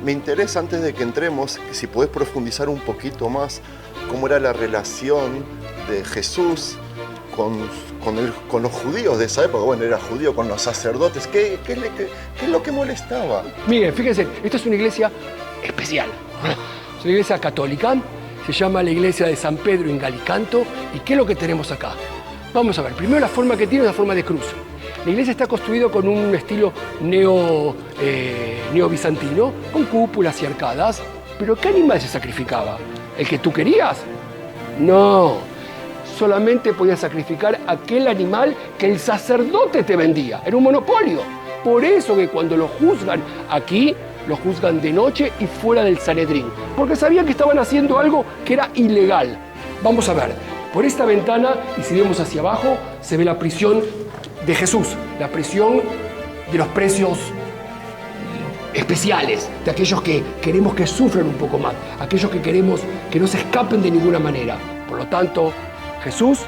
me interesa, antes de que entremos, si podés profundizar un poquito más, cómo era la relación de Jesús con los judíos de esa época. Bueno, era judío, con los sacerdotes. ¿Qué es lo que molestaba? Miren, fíjense, esta es una iglesia especial. Es una iglesia católica, se llama la iglesia de San Pedro in Gallicanto. ¿Y qué es lo que tenemos acá? Vamos a ver, primero la forma que tiene es la forma de cruz. La iglesia está construida con un estilo neo-bizantino, con cúpulas y arcadas. ¿Pero qué animal se sacrificaba? ¿El que tú querías? No, solamente podías sacrificar aquel animal que el sacerdote te vendía. Era un monopolio. Por eso que cuando lo juzgan aquí, lo juzgan de noche y fuera del Sanedrín, porque sabían que estaban haciendo algo que era ilegal. Vamos a ver, por esta ventana, y si vemos hacia abajo, se ve la prisión de Jesús, la prisión de los presos especiales, de aquellos que queremos que sufran un poco más, aquellos que queremos que no se escapen de ninguna manera. Por lo tanto, Jesús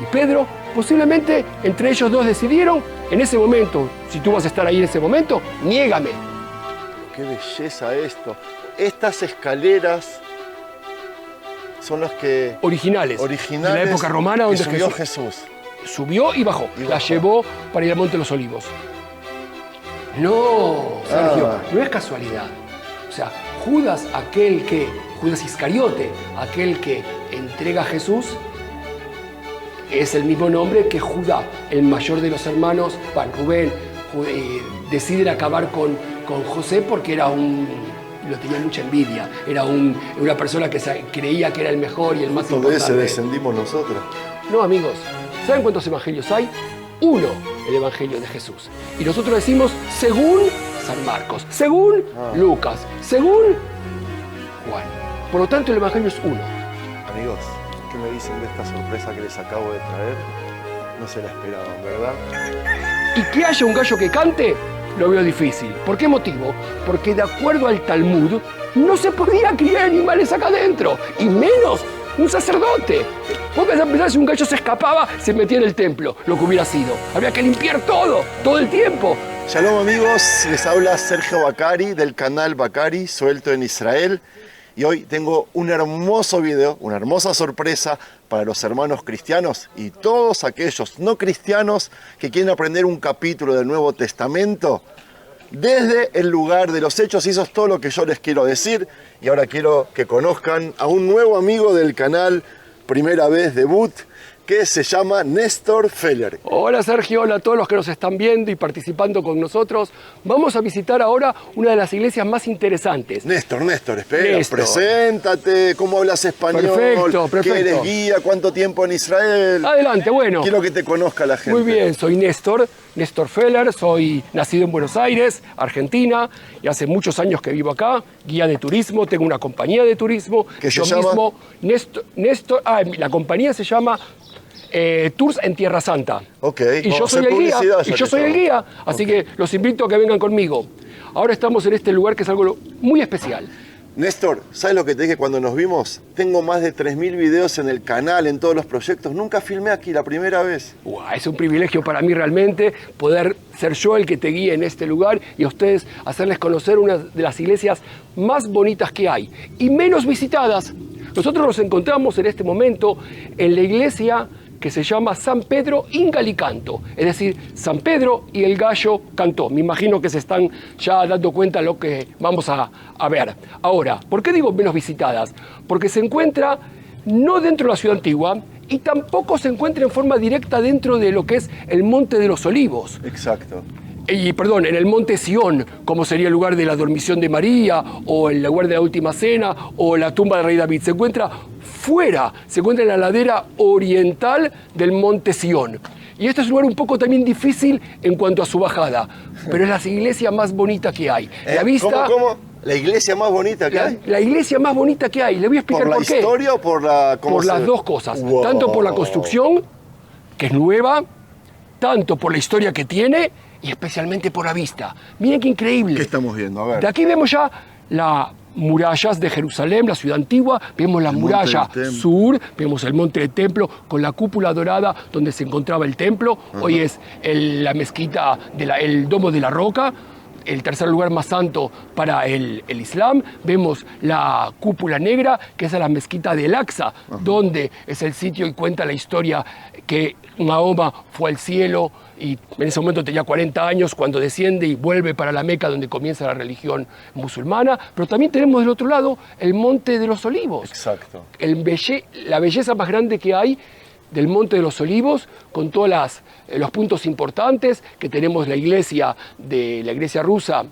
y Pedro, posiblemente entre ellos dos decidieron, en ese momento, si tú vas a estar ahí en ese momento, niégame. ¡Qué belleza esto! Estas escaleras son las que... Originales de la época romana, donde subió Jesús. Subió y bajó. La llevó para ir al Monte de los Olivos. No, Sergio, no es casualidad. O sea, Judas Iscariote, aquel que entrega a Jesús, es el mismo nombre que Judá, el mayor de los hermanos. Rubén deciden acabar con José porque lo tenía mucha envidia. Era una persona que creía que era el mejor y el más importante. De ese descendimos nosotros. No, amigos. ¿Saben cuántos evangelios hay? Uno, el evangelio de Jesús. Y nosotros decimos según San Marcos, según Lucas, según Juan. Por lo tanto, el evangelio es uno. Amigos, ¿qué me dicen de esta sorpresa que les acabo de traer? No se la esperaban, ¿verdad? Y que haya un gallo que cante, lo veo difícil. ¿Por qué motivo? Porque de acuerdo al Talmud, no se podía criar animales acá adentro, y menos un sacerdote. Vos pensás, si un gallo se escapaba, se metía en el templo, lo que hubiera sido. Había que limpiar todo el tiempo. Shalom, amigos, les habla Sergio Bacari del canal Bacari, suelto en Israel. Y hoy tengo un hermoso video, una hermosa sorpresa para los hermanos cristianos y todos aquellos no cristianos que quieren aprender un capítulo del Nuevo Testamento desde el lugar de los hechos. Y eso es todo lo que yo les quiero decir. Y ahora quiero que conozcan a un nuevo amigo del canal, primera vez debut, que se llama Néstor Feller. Hola Sergio, hola a todos los que nos están viendo y participando con nosotros. Vamos a visitar ahora una de las iglesias más interesantes. Néstor, espera, preséntate, ¿cómo hablas español? Perfecto. ¿Qué eres guía? ¿Cuánto tiempo en Israel? Adelante, bueno. Quiero que te conozca la gente. Muy bien, soy Néstor Feller, soy nacido en Buenos Aires, Argentina, y hace muchos años que vivo acá, guía de turismo, tengo una compañía de turismo. ¿Qué se llama? La compañía se llama Tours en Tierra Santa. Ok. Y yo soy el guía, así que los invito a que vengan conmigo. Ahora estamos en este lugar que es algo muy especial. Néstor, ¿sabes lo que te dije cuando nos vimos? Tengo más de 3.000 videos en el canal, en todos los proyectos. Nunca filmé aquí, la primera vez. Es un privilegio para mí realmente poder ser yo el que te guíe en este lugar y a ustedes hacerles conocer una de las iglesias más bonitas que hay y menos visitadas. Nosotros nos encontramos en este momento en la iglesia que se llama San Pedro in Gallicanto, es decir, San Pedro y el gallo cantó. Me imagino que se están ya dando cuenta de lo que vamos a ver. Ahora, ¿por qué digo menos visitadas? Porque se encuentra no dentro de la ciudad antigua y tampoco se encuentra en forma directa dentro de lo que es el Monte de los Olivos. Exacto. En el Monte Sión, como sería el lugar de la dormición de María, o el lugar de la Última Cena, o la tumba del rey David. Se encuentra fuera, se encuentra en la ladera oriental del Monte Sión. Y este es un lugar un poco también difícil en cuanto a su bajada, pero es la iglesia más bonita que hay. La vista, ¿Cómo? ¿La iglesia más bonita que hay? La iglesia más bonita que hay. Le voy a explicar por qué. ¿Por la historia o por la...? Por las dos cosas. Wow. Tanto por la construcción, que es nueva, tanto por la historia que tiene y especialmente por la vista. Miren qué increíble. ¿Qué estamos viendo? A ver. De aquí vemos ya las murallas de Jerusalén, la ciudad antigua, vemos la muralla sur, vemos el monte del templo con la cúpula dorada donde se encontraba el templo. Hoy es la mezquita, el domo de la roca. el tercer lugar más santo para el Islam. Vemos la cúpula negra, que es la mezquita de Al-Aqsa, donde es el sitio y cuenta la historia que Mahoma fue al cielo y en ese momento tenía 40 años cuando desciende y vuelve para la Meca, donde comienza la religión musulmana. Pero también tenemos del otro lado el Monte de los Olivos. Exacto. La belleza más grande que hay del Monte de los Olivos, con todos los puntos importantes, que tenemos la iglesia rusa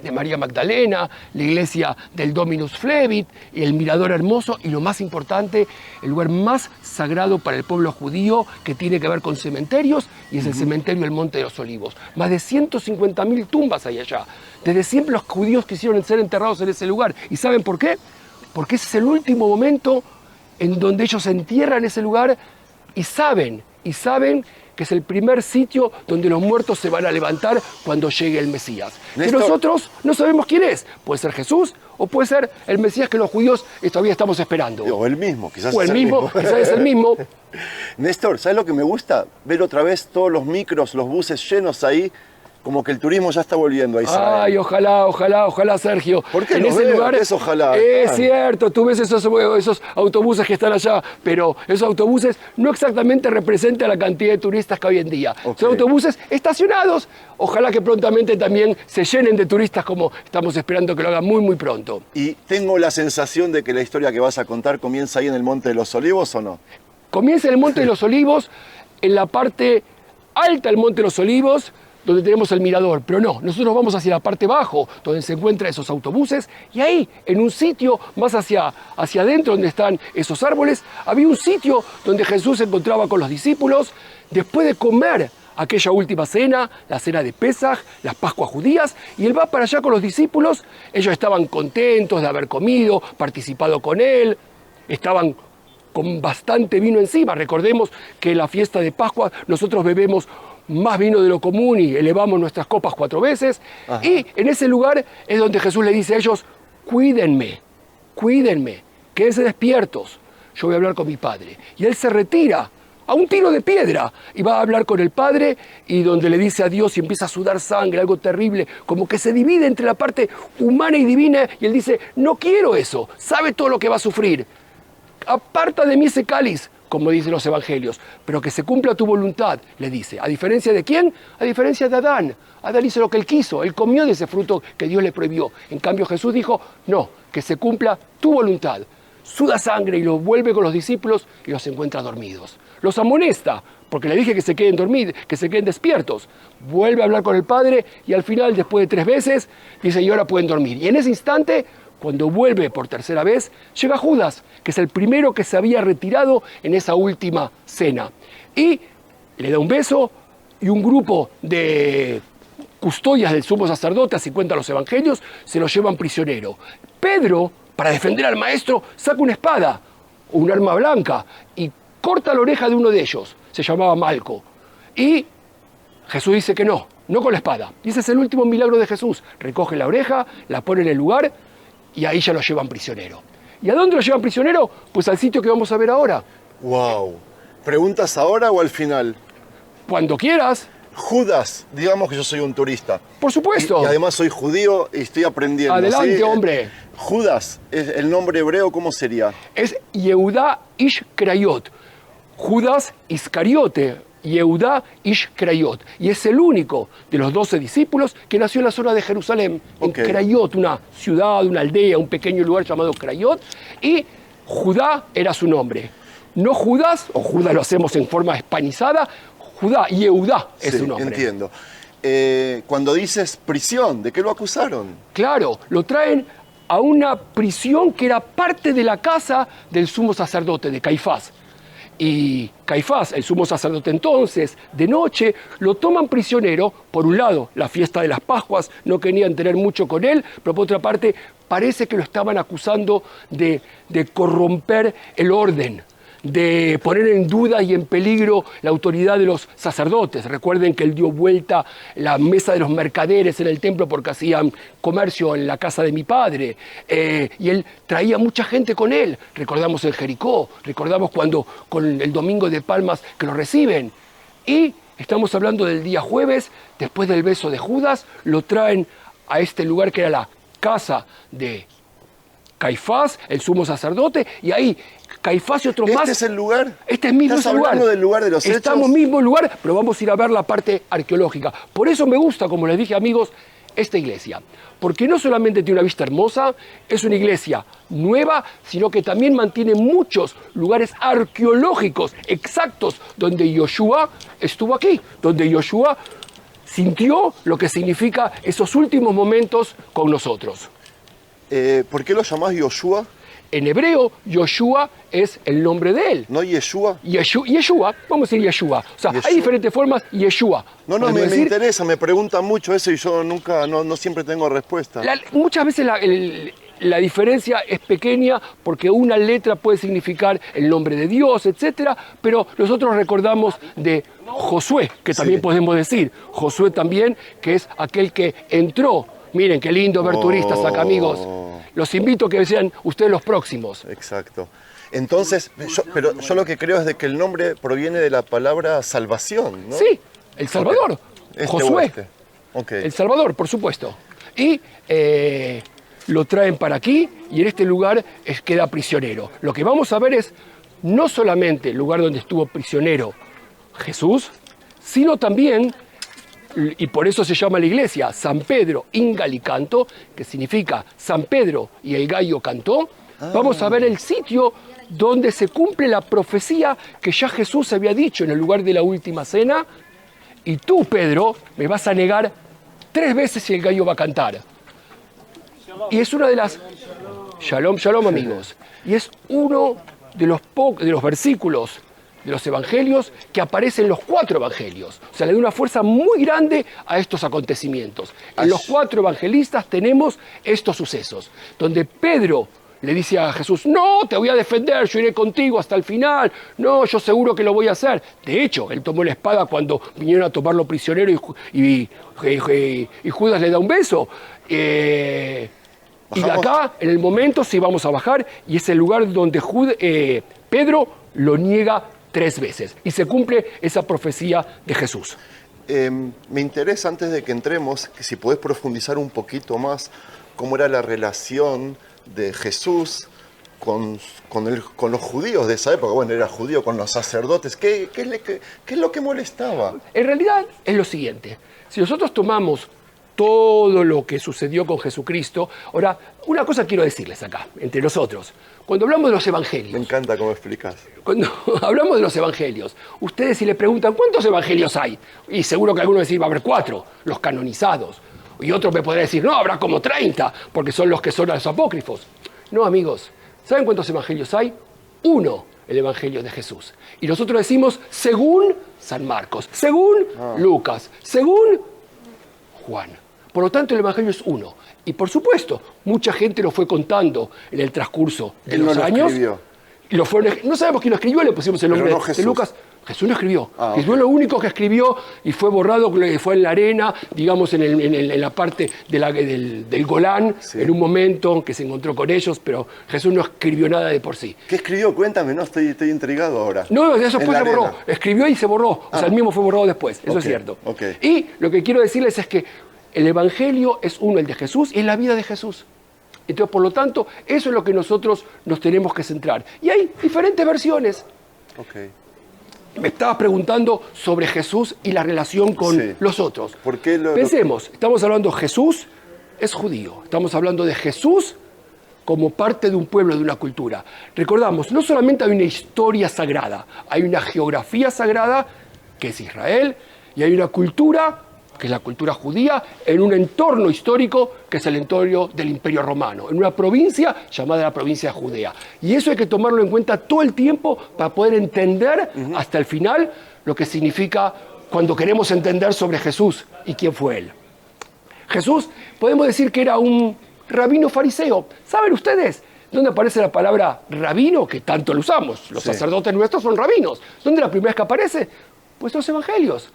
de María Magdalena, la iglesia del Dominus Flevit, y el mirador hermoso, y lo más importante, el lugar más sagrado para el pueblo judío, que tiene que ver con cementerios, y es el cementerio del Monte de los Olivos. Más de 150.000 tumbas hay allá. Desde siempre los judíos quisieron ser enterrados en ese lugar. ¿Y saben por qué? Porque ese es el último momento en donde ellos se entierran en ese lugar y saben que es el primer sitio donde los muertos se van a levantar cuando llegue el Mesías. Que nosotros no sabemos quién es. Puede ser Jesús o puede ser el Mesías que los judíos todavía estamos esperando. O el mismo, quizás o es el mismo. Quizás es el mismo. Néstor, ¿sabes lo que me gusta? Ver otra vez todos los micros, los buses llenos ahí, como que el turismo ya está volviendo a Israel. Ay, ojalá, Sergio. ¿Por qué en no ese veo? lugar Es ojalá. Es cierto, tú ves esos autobuses que están allá, pero esos autobuses no exactamente representan la cantidad de turistas que hay en día. Okay. Son autobuses estacionados. Ojalá que prontamente también se llenen de turistas, como estamos esperando que lo hagan muy, muy pronto. Y tengo la sensación de que la historia que vas a contar comienza ahí en el Monte de los Olivos, ¿o no? Comienza en el Monte de los Olivos, en la parte alta del Monte de los Olivos, donde tenemos el mirador, pero no, nosotros vamos hacia la parte bajo, donde se encuentran esos autobuses, y ahí, en un sitio más hacia adentro, donde están esos árboles, había un sitio donde Jesús se encontraba con los discípulos, después de comer aquella última cena, la cena de Pesaj, las Pascuas judías, y él va para allá con los discípulos. Ellos estaban contentos de haber comido, participado con él, estaban con bastante vino encima. Recordemos que en la fiesta de Pascua nosotros bebemos más vino de lo común y elevamos nuestras copas 4 veces. Ajá. Y en ese lugar es donde Jesús le dice a ellos: cuídenme, quédense despiertos, yo voy a hablar con mi Padre. Y él se retira a un tiro de piedra y va a hablar con el Padre, y donde le dice a Dios y empieza a sudar sangre, algo terrible, como que se divide entre la parte humana y divina, y él dice: no quiero eso, sabe todo lo que va a sufrir, aparta de mí ese cáliz, como dicen los evangelios, pero que se cumpla tu voluntad, le dice. ¿A diferencia de quién? A diferencia de Adán. Adán hizo lo que él quiso, él comió de ese fruto que Dios le prohibió. En cambio Jesús dijo: no, que se cumpla tu voluntad. Suda sangre y los vuelve con los discípulos y los encuentra dormidos. Los amonesta, porque le dije que se queden dormidos, que se queden despiertos. Vuelve a hablar con el Padre y al final, después de 3 veces, dice: y ahora pueden dormir. Y en ese instante, cuando vuelve por tercera vez, llega Judas, que es el primero que se había retirado en esa última cena. Y le da un beso, y un grupo de custodias del sumo sacerdote, así cuentan los evangelios, se lo llevan prisionero. Pedro, para defender al maestro, saca una espada, o un arma blanca, y corta la oreja de uno de ellos. Se llamaba Malco. Y Jesús dice que no con la espada. Y ese es el último milagro de Jesús. Recoge la oreja, la pone en el lugar, y ahí ya lo llevan prisionero. ¿Y a dónde lo llevan prisionero? Pues al sitio que vamos a ver ahora. ¡Wow! ¿Preguntas ahora o al final? Cuando quieras. Judas, digamos que yo soy un turista. Por supuesto. Y además soy judío y estoy aprendiendo. Adelante, ¿sí? Hombre. Judas, el nombre hebreo, ¿cómo sería? Es Yehudá Ish Krayot. Judas Iscariote. Yehudá Ish Krayot. Y es el único de los 12 discípulos que nació en la zona de Jerusalén, en Krayot, una ciudad, una aldea, un pequeño lugar llamado Krayot. Y Judá era su nombre. No Judas, o Judas lo hacemos en forma hispanizada, Judá, Yehudá es su nombre. Entiendo. Cuando dices prisión, ¿de qué lo acusaron? Claro, lo traen a una prisión que era parte de la casa del sumo sacerdote, de Caifás. Y Caifás, el sumo sacerdote entonces, de noche, lo toman prisionero. Por un lado, la fiesta de las Pascuas, no querían tener mucho con él, pero por otra parte, parece que lo estaban acusando de corromper el orden, de poner en duda y en peligro la autoridad de los sacerdotes. Recuerden que él dio vuelta la mesa de los mercaderes en el templo porque hacían comercio en la casa de mi padre. Y él traía mucha gente con él. Recordamos en Jericó, recordamos cuando con el Domingo de Palmas que lo reciben. Y estamos hablando del día jueves, después del beso de Judas, lo traen a este lugar que era la casa de Caifás, el sumo sacerdote, y ahí Caifás y otros más. ¿Este es el lugar? Este es mismo ¿Estás lugar. hablando del lugar de los hechos? Estamos mismo lugar, pero vamos a ir a ver la parte arqueológica. Por eso me gusta, como les dije, amigos, esta iglesia. Porque no solamente tiene una vista hermosa, es una iglesia nueva, sino que también mantiene muchos lugares arqueológicos exactos donde Yoshua estuvo aquí, donde Yoshua sintió lo que significa esos últimos momentos con nosotros. ¿Por qué lo llamás Yoshua? En hebreo, Yoshua es el nombre de él. ¿No Yeshua? Yeshua, vamos a decir Yeshua. O sea, Yeshua. hay diferentes formas, Yeshua. No, me interesa, me preguntan mucho eso y yo no siempre tengo respuesta. Muchas veces la diferencia es pequeña porque una letra puede significar el nombre de Dios, etc. Pero nosotros recordamos de Josué, que también podemos decir. Josué también, que es aquel que entró. Miren, qué lindo ver turistas acá, amigos. Los invito a que sean ustedes los próximos. Exacto. Entonces, yo lo que creo es de que el nombre proviene de la palabra salvación, ¿no? Sí, El Salvador. Okay. Josué. Okay. El Salvador, por supuesto. Y lo traen para aquí y en este lugar queda prisionero. Lo que vamos a ver es no solamente el lugar donde estuvo prisionero Jesús, sino también, y por eso se llama la iglesia, San Pedro in Galli Canto, que significa San Pedro y el gallo cantó. Vamos a ver el sitio donde se cumple la profecía que ya Jesús había dicho en el lugar de la última cena. Y tú, Pedro, me vas a negar 3 veces si el gallo va a cantar. Y es una de las... Shalom, shalom, amigos. Y es uno de los versículos de los evangelios que aparecen en los 4 evangelios. O sea, le da una fuerza muy grande a estos acontecimientos. En los 4 evangelistas tenemos estos sucesos, donde Pedro le dice a Jesús, no, te voy a defender, yo iré contigo hasta el final, no, yo seguro que lo voy a hacer. De hecho, él tomó la espada cuando vinieron a tomarlo prisionero y Judas le da un beso. Y de acá, en el momento, sí vamos a bajar, y es el lugar donde Pedro lo niega 3 veces. Y se cumple esa profecía de Jesús. Me interesa, antes de que entremos, que si podés profundizar un poquito más cómo era la relación de Jesús con los judíos de esa época. Bueno, era judío, con los sacerdotes. ¿Qué es lo que molestaba? En realidad es lo siguiente. Si nosotros tomamos todo lo que sucedió con Jesucristo. Ahora, una cosa quiero decirles acá, entre nosotros. Cuando hablamos de los evangelios... Me encanta cómo explicas. Cuando hablamos de los evangelios, ustedes si le preguntan, ¿cuántos evangelios hay? Y seguro que alguno va a decir, va a haber 4, los canonizados. Y otro me podrá decir, no, habrá como 30, porque son los que son los apócrifos. No, amigos, ¿saben cuántos evangelios hay? 1, el evangelio de Jesús. Y nosotros decimos, según San Marcos, según Lucas, según Juan. Por lo tanto, el evangelio es 1. Y por supuesto, mucha gente lo fue contando en el transcurso de los años. Y no sabemos quién lo escribió, le pusimos el nombre de Lucas. Jesús lo escribió. Jesús es lo único que escribió y fue borrado, fue en la arena, digamos, en la parte del Golán, en un momento que se encontró con ellos, pero Jesús no escribió nada de por sí. ¿Qué escribió? Cuéntame, no, estoy intrigado ahora. No, eso después se borró. Escribió y se borró. O sea, el mismo fue borrado después. Eso es cierto. Y lo que quiero decirles es que el evangelio es 1, el de Jesús, y es la vida de Jesús. Entonces, por lo tanto, eso es lo que nosotros nos tenemos que centrar. Y hay diferentes versiones. Me estabas preguntando sobre Jesús y la relación con los otros. ¿Por qué Pensemos, estamos hablando de Jesús, es judío. Estamos hablando de Jesús como parte de un pueblo, de una cultura. Recordamos, no solamente hay una historia sagrada, hay una geografía sagrada, que es Israel, y hay una cultura, que es la cultura judía, en un entorno histórico, que es el entorno del Imperio Romano, en una provincia llamada la provincia de Judea. Y eso hay que tomarlo en cuenta todo el tiempo para poder entender hasta el final lo que significa cuando queremos entender sobre Jesús y quién fue Él. Jesús, podemos decir que era un rabino fariseo. ¿Saben ustedes dónde aparece la palabra rabino, que tanto lo usamos? Los sacerdotes nuestros son rabinos. ¿Dónde es la primera vez que aparece? Pues en los evangelios,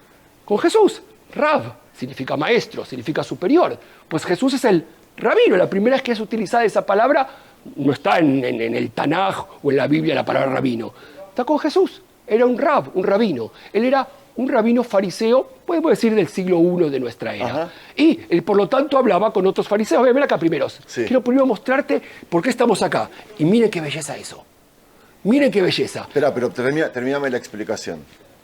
con Jesús. Rab significa maestro, significa superior. Pues Jesús es el rabino. La primera vez que es utilizada esa palabra no está en el Tanaj o en la Biblia la palabra rabino. Está con Jesús. Era un rab, un rabino. Él era un rabino fariseo, podemos decir del siglo I de nuestra era. Ajá. Y él, por lo tanto, hablaba con otros fariseos. Ven acá primeros. Sí. Quiero primero mostrarte por qué estamos acá. Y miren qué belleza eso. Miren qué belleza. Espera, pero termíname la explicación.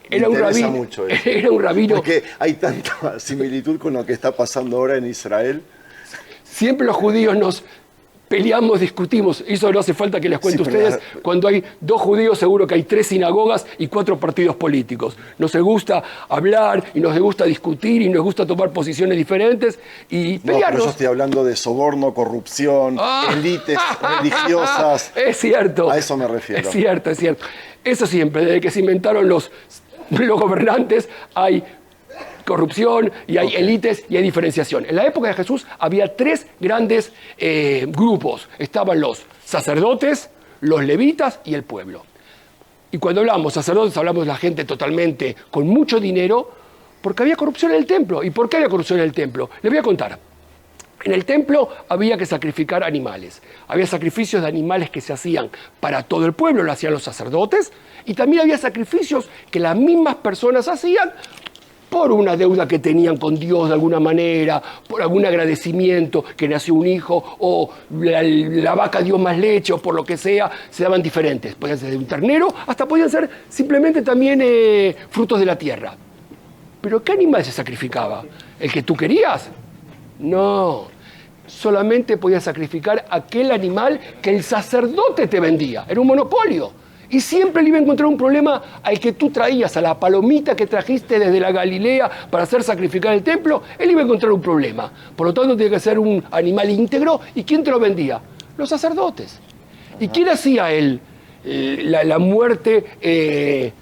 Me Era un interesa rabino. mucho eso. Era un rabino. Porque hay tanta similitud con lo que está pasando ahora en Israel. Siempre los judíos nos peleamos, discutimos. Eso no hace falta que les cuente a Sí, pero ustedes. Cuando hay 2 judíos, seguro que hay 3 sinagogas y 4 partidos políticos. Nos gusta hablar y nos gusta discutir y nos gusta tomar posiciones diferentes y No, pero pelearnos. yo estoy hablando de soborno, corrupción, élites religiosas. Es cierto. A eso me refiero. Es cierto, es cierto. Eso siempre, desde que se inventaron los gobernantes, hay corrupción y hay élites y hay diferenciación. En la época de Jesús había 3 grandes grupos. Estaban los sacerdotes, los levitas y el pueblo. Y cuando hablamos sacerdotes, hablamos de la gente totalmente con mucho dinero, porque había corrupción en el templo. ¿Y por qué había corrupción en el templo? Les voy a contar. En el templo había que sacrificar animales. Había sacrificios de animales que se hacían para todo el pueblo, lo hacían los sacerdotes, y también había sacrificios que las mismas personas hacían por una deuda que tenían con Dios de alguna manera, por algún agradecimiento que nació un hijo, o la vaca dio más leche, o por lo que sea, se daban diferentes. Podían ser de un ternero, hasta podían ser simplemente también frutos de la tierra. ¿Pero qué animal se sacrificaba? ¿El que tú querías? No, solamente podías sacrificar aquel animal que el sacerdote te vendía. Era un monopolio. Y siempre le iba a encontrar un problema al que tú traías, a la palomita que trajiste desde la Galilea para hacer sacrificar el templo. Él iba a encontrar un problema. Por lo tanto, tenía que ser un animal íntegro. ¿Y quién te lo vendía? Los sacerdotes. ¿Y quién hacía la muerte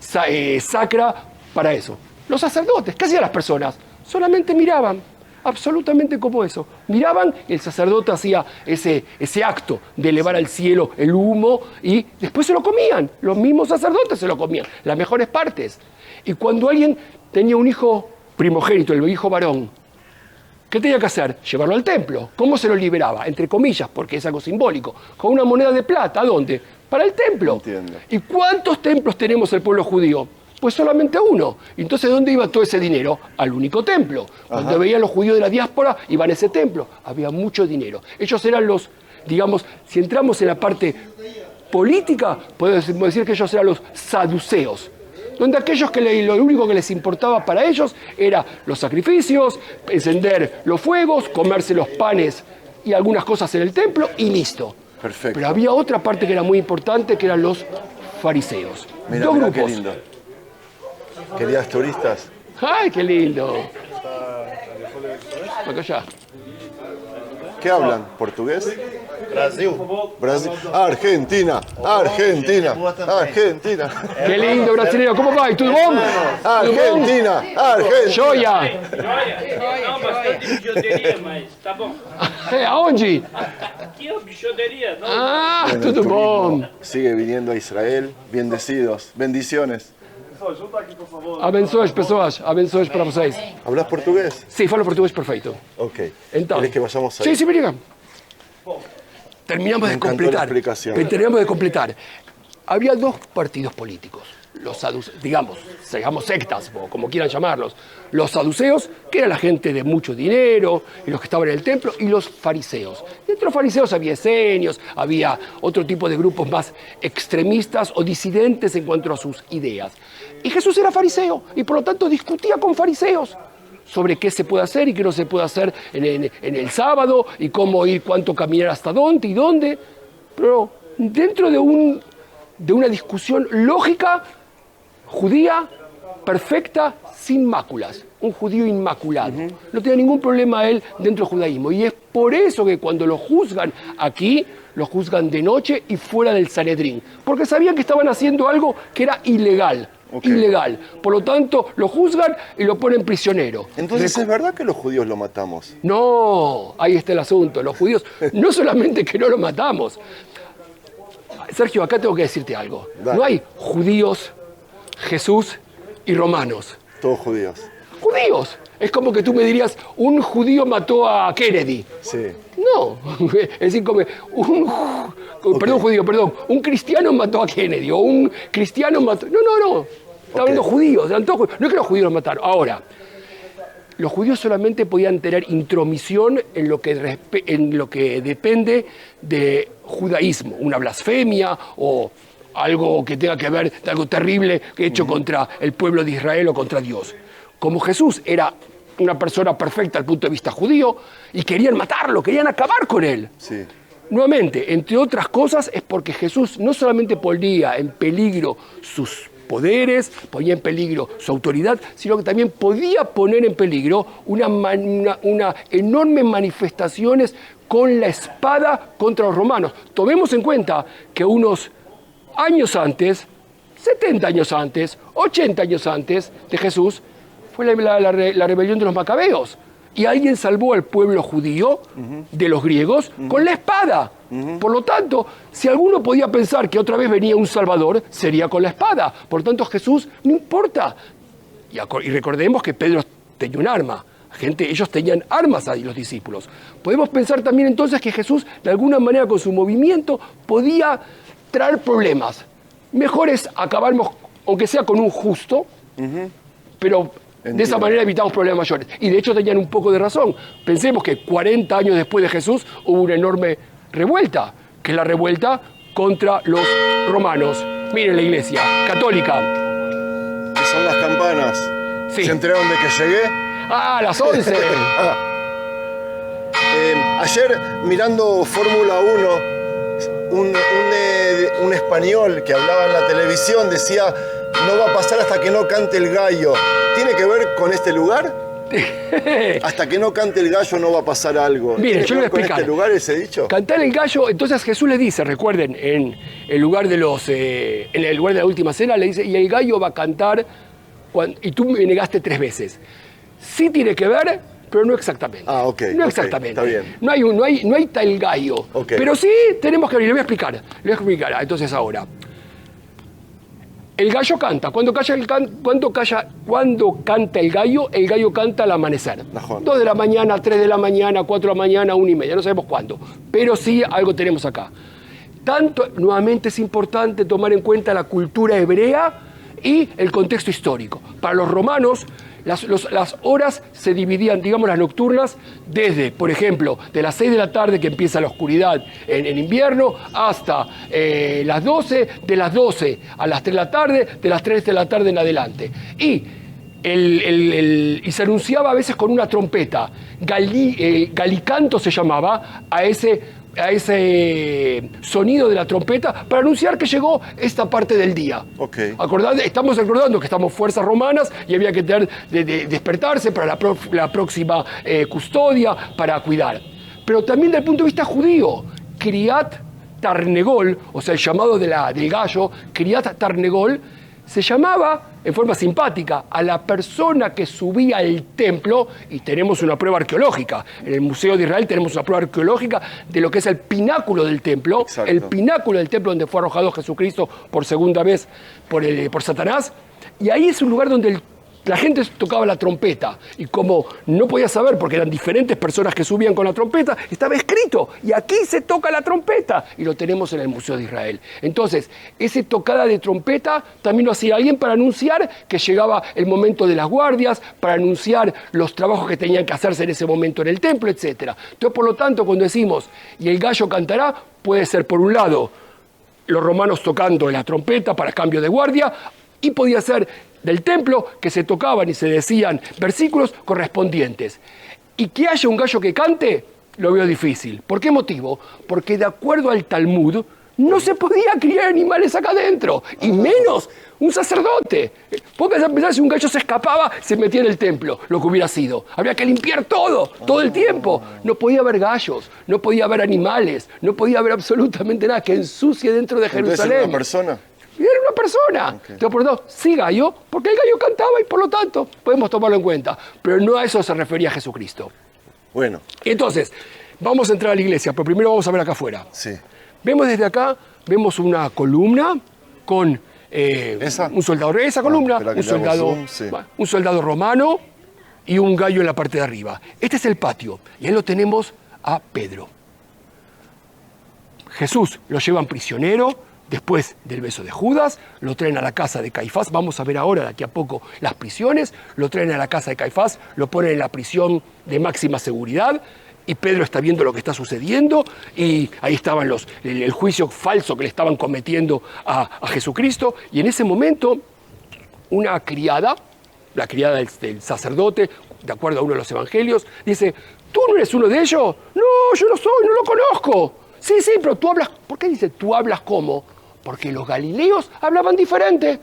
sacra para eso? Los sacerdotes. ¿Qué hacían las personas? Solamente miraban. Absolutamente como eso. Miraban, el sacerdote hacía ese acto de elevar al cielo el humo y después se lo comían. Los mismos sacerdotes se lo comían, las mejores partes. Y cuando alguien tenía un hijo primogénito, el hijo varón, ¿qué tenía que hacer? Llevarlo al templo. ¿Cómo se lo liberaba? Entre comillas, porque es algo simbólico. Con una moneda de plata. ¿A dónde? Para el templo. Entiendo. ¿Y cuántos templos tenemos el pueblo judío? Pues solamente uno. Entonces, ¿dónde iba todo ese dinero? Al único templo. Cuando veían los judíos de la diáspora, iban a ese templo. Había mucho dinero. Ellos eran los, digamos, si entramos en la parte política, podemos decir que ellos eran los saduceos. Donde aquellos que lo único que les importaba para ellos era los sacrificios, encender los fuegos, comerse los panes y algunas cosas en el templo y listo. Perfecto. Pero había otra parte que era muy importante, que eran los fariseos. Mirá, 2 mirá grupos. qué lindo. Queridas turistas. ¡Ay, qué lindo! Acá allá. ¿Qué hablan? ¿Portugués? Brasil. Brasil. Argentina. Argentina. Argentina. ¡Qué lindo, brasileño! ¿Cómo va? ¿Y tudo bom? Argentina. Argentina. Joia! Não, bastante bijuteria, mas tá bom. Aonde? Aqui é bijuteria, não? Ah, Bueno, el tudo turismo bom. sigue viniendo a Israel. Bendecidos. Bendiciones. Abençoe as pessoas. Abençoe para vocês. ¿Hablas portugués? Sim, falo português perfeito. Ok. Então. ¿Querés que vayamos ahí? Sí, sí, me digan. Terminamos Me de encantó completar. la explicación. Terminamos de completar. Había 2 partidos políticos. Los saduceos, digamos sectas, o como quieran llamarlos. Los saduceos, que era la gente de mucho dinero, y los que estaban en el templo, y los fariseos. Dentro de los fariseos había esenios, había otro tipo de grupos más extremistas o disidentes en cuanto a sus ideas. Y Jesús era fariseo, y por lo tanto discutía con fariseos sobre qué se puede hacer y qué no se puede hacer en el sábado, y cómo ir, cuánto caminar hasta dónde y dónde. Pero dentro de una discusión lógica, judía, perfecta, sin máculas. Un judío inmaculado. No tenía ningún problema él dentro del judaísmo. Y es por eso que cuando lo juzgan aquí, lo juzgan de noche y fuera del Sanedrín. Porque sabían que estaban haciendo algo que era ilegal. Ok. Ilegal. Por lo tanto, lo juzgan y lo ponen prisionero. Entonces, ¿es verdad que los judíos lo matamos? No, ahí está el asunto. Los judíos, no solamente que no lo matamos. Sergio, acá tengo que decirte algo. Dale. No hay judíos, Jesús y romanos. Todos judíos. Judíos. Es como que tú me dirías, un judío mató a Kennedy. Sí. No, es decir, como un cristiano mató a Kennedy, o un cristiano mató... No. Está hablando judíos, no es que los judíos los mataron. Ahora, los judíos solamente podían tener intromisión en lo que depende de judaísmo, una blasfemia o algo que tenga que ver, algo terrible hecho contra el pueblo de Israel o contra Dios. Como Jesús era una persona perfecta al punto de vista judío y querían matarlo, querían acabar con él. Sí. Nuevamente, entre otras cosas, es porque Jesús no solamente ponía en peligro sus poderes, ponía en peligro su autoridad, sino que también podía poner en peligro una enorme manifestaciones con la espada contra los romanos. Tomemos en cuenta que unos años antes, 70 años antes, 80 años antes de Jesús, fue la rebelión de los macabeos. Y alguien salvó al pueblo judío de los griegos con la espada. Por lo tanto, si alguno podía pensar que otra vez venía un Salvador, sería con la espada. Por lo tanto, Jesús no importa. Y recordemos que Pedro tenía un arma. Ellos tenían armas ahí, los discípulos. Podemos pensar también entonces que Jesús, de alguna manera, con su movimiento, podía traer problemas. Mejor es acabarnos, aunque sea con un justo, pero de esa manera evitamos problemas mayores. Y de hecho tenían un poco de razón. Pensemos que 40 años después de Jesús hubo una enorme revuelta, que es la revuelta contra los romanos. Miren la iglesia católica. ¿Qué son las campanas? Sí. ¿Se enteraron de que llegué? Ah, las 11. Ayer, mirando Fórmula 1, un español que hablaba en la televisión decía: no va a pasar hasta que no cante el gallo. ¿Tiene que ver con este lugar? Hasta que no cante el gallo no va a pasar algo. Miren, yo le voy a explicar. ¿Con este lugar ese dicho? Cantar el gallo, entonces Jesús le dice, recuerden, en el lugar de la última cena, le dice, y el gallo va a cantar, y tú me negaste 3 veces. Sí tiene que ver, pero no exactamente. Ah, ok. No exactamente. Está bien. No hay tal gallo. Okay. Pero sí tenemos que ver, le voy a explicar. Entonces ahora. El gallo canta. Cuando canta el gallo canta al amanecer. 2 de la mañana, 3 de la mañana, 4 de la mañana, 1:30, no sabemos cuándo. Pero sí algo tenemos acá. Nuevamente es importante tomar en cuenta la cultura hebrea y el contexto histórico. Para los romanos, las horas se dividían, digamos, las nocturnas, desde, por ejemplo, de las 6 de la tarde, que empieza la oscuridad en invierno, hasta las 12, de las 12 a las 3 de la tarde, de las 3 de la tarde en adelante. Y se anunciaba a veces con una trompeta. Galicanto se llamaba a ese sonido de la trompeta para anunciar que llegó esta parte del día. Okay. Estamos recordando que estamos fuerzas romanas y había que despertarse para la próxima custodia, para cuidar. Pero también desde el punto de vista judío, Criat Tarnegol, o sea, el llamado del gallo, Criat Tarnegol, se llamaba, en forma simpática, a la persona que subía al templo, y tenemos una prueba arqueológica. En el Museo de Israel tenemos una prueba arqueológica de lo que es el pináculo del templo. Exacto. El pináculo del templo donde fue arrojado Jesucristo por segunda vez por Satanás. Y ahí es un lugar donde la gente tocaba la trompeta, y como no podía saber, porque eran diferentes personas que subían con la trompeta, estaba escrito, y aquí se toca la trompeta, y lo tenemos en el Museo de Israel. Entonces, esa tocada de trompeta también lo hacía alguien para anunciar que llegaba el momento de las guardias, para anunciar los trabajos que tenían que hacerse en ese momento en el templo, etc. Entonces, por lo tanto, cuando decimos, y el gallo cantará, puede ser, por un lado, los romanos tocando la trompeta para cambio de guardia, y podía ser del templo, que se tocaban y se decían versículos correspondientes. Y que haya un gallo que cante, lo veo difícil. ¿Por qué motivo? Porque de acuerdo al Talmud, no se podía criar animales acá adentro, y menos un sacerdote. Pónganse a pensar, si un gallo se escapaba, se metía en el templo, lo que hubiera sido. Habría que limpiar todo el tiempo. No podía haber gallos, no podía haber animales, no podía haber absolutamente nada que ensucie dentro de Jerusalén. ¿Entonces era una persona? Era una persona. Okay. Entonces, por lo tanto, sí gallo, porque el gallo cantaba y por lo tanto podemos tomarlo en cuenta. Pero no a eso se refería Jesucristo. Bueno. Entonces, vamos a entrar a la iglesia, pero primero vamos a ver acá afuera. Sí. Vemos desde acá, vemos una columna con un soldado. Esa columna, un soldado romano y un gallo en la parte de arriba. Este es el patio, y ahí lo tenemos a Pedro. Jesús lo llevan prisionero, Después del beso de Judas, lo traen a la casa de Caifás. Vamos a ver ahora, de aquí a poco, las prisiones. Lo traen a la casa de Caifás, lo ponen en la prisión de máxima seguridad. Y Pedro está viendo lo que está sucediendo. Y ahí estaban el juicio falso que le estaban cometiendo a Jesucristo. Y en ese momento, una criada, la criada del sacerdote, de acuerdo a uno de los evangelios, dice: ¿tú no eres uno de ellos? No, yo no soy, no lo conozco. Sí, pero tú hablas. ¿Por qué dice tú hablas cómo? Porque los galileos hablaban diferente.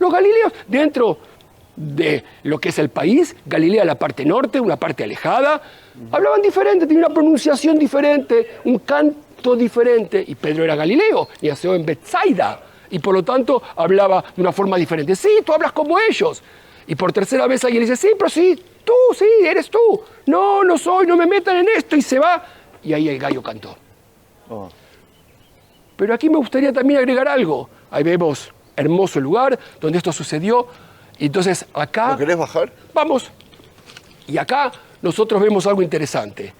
Los galileos, dentro de lo que es el país, Galilea, la parte norte, una parte alejada, hablaban diferente, tenían una pronunciación diferente, un canto diferente. Y Pedro era galileo, nació en Betsaida, y por lo tanto hablaba de una forma diferente. Sí, tú hablas como ellos. Y por tercera vez alguien dice: sí, pero sí, tú, sí, eres tú. No, no soy, no me metan en esto, y se va. Y ahí el gallo cantó. Oh. Pero aquí me gustaría también agregar algo. Ahí vemos hermoso lugar donde esto sucedió. Y entonces acá... ¿Lo querés bajar? Vamos. Y acá nosotros vemos algo interesante.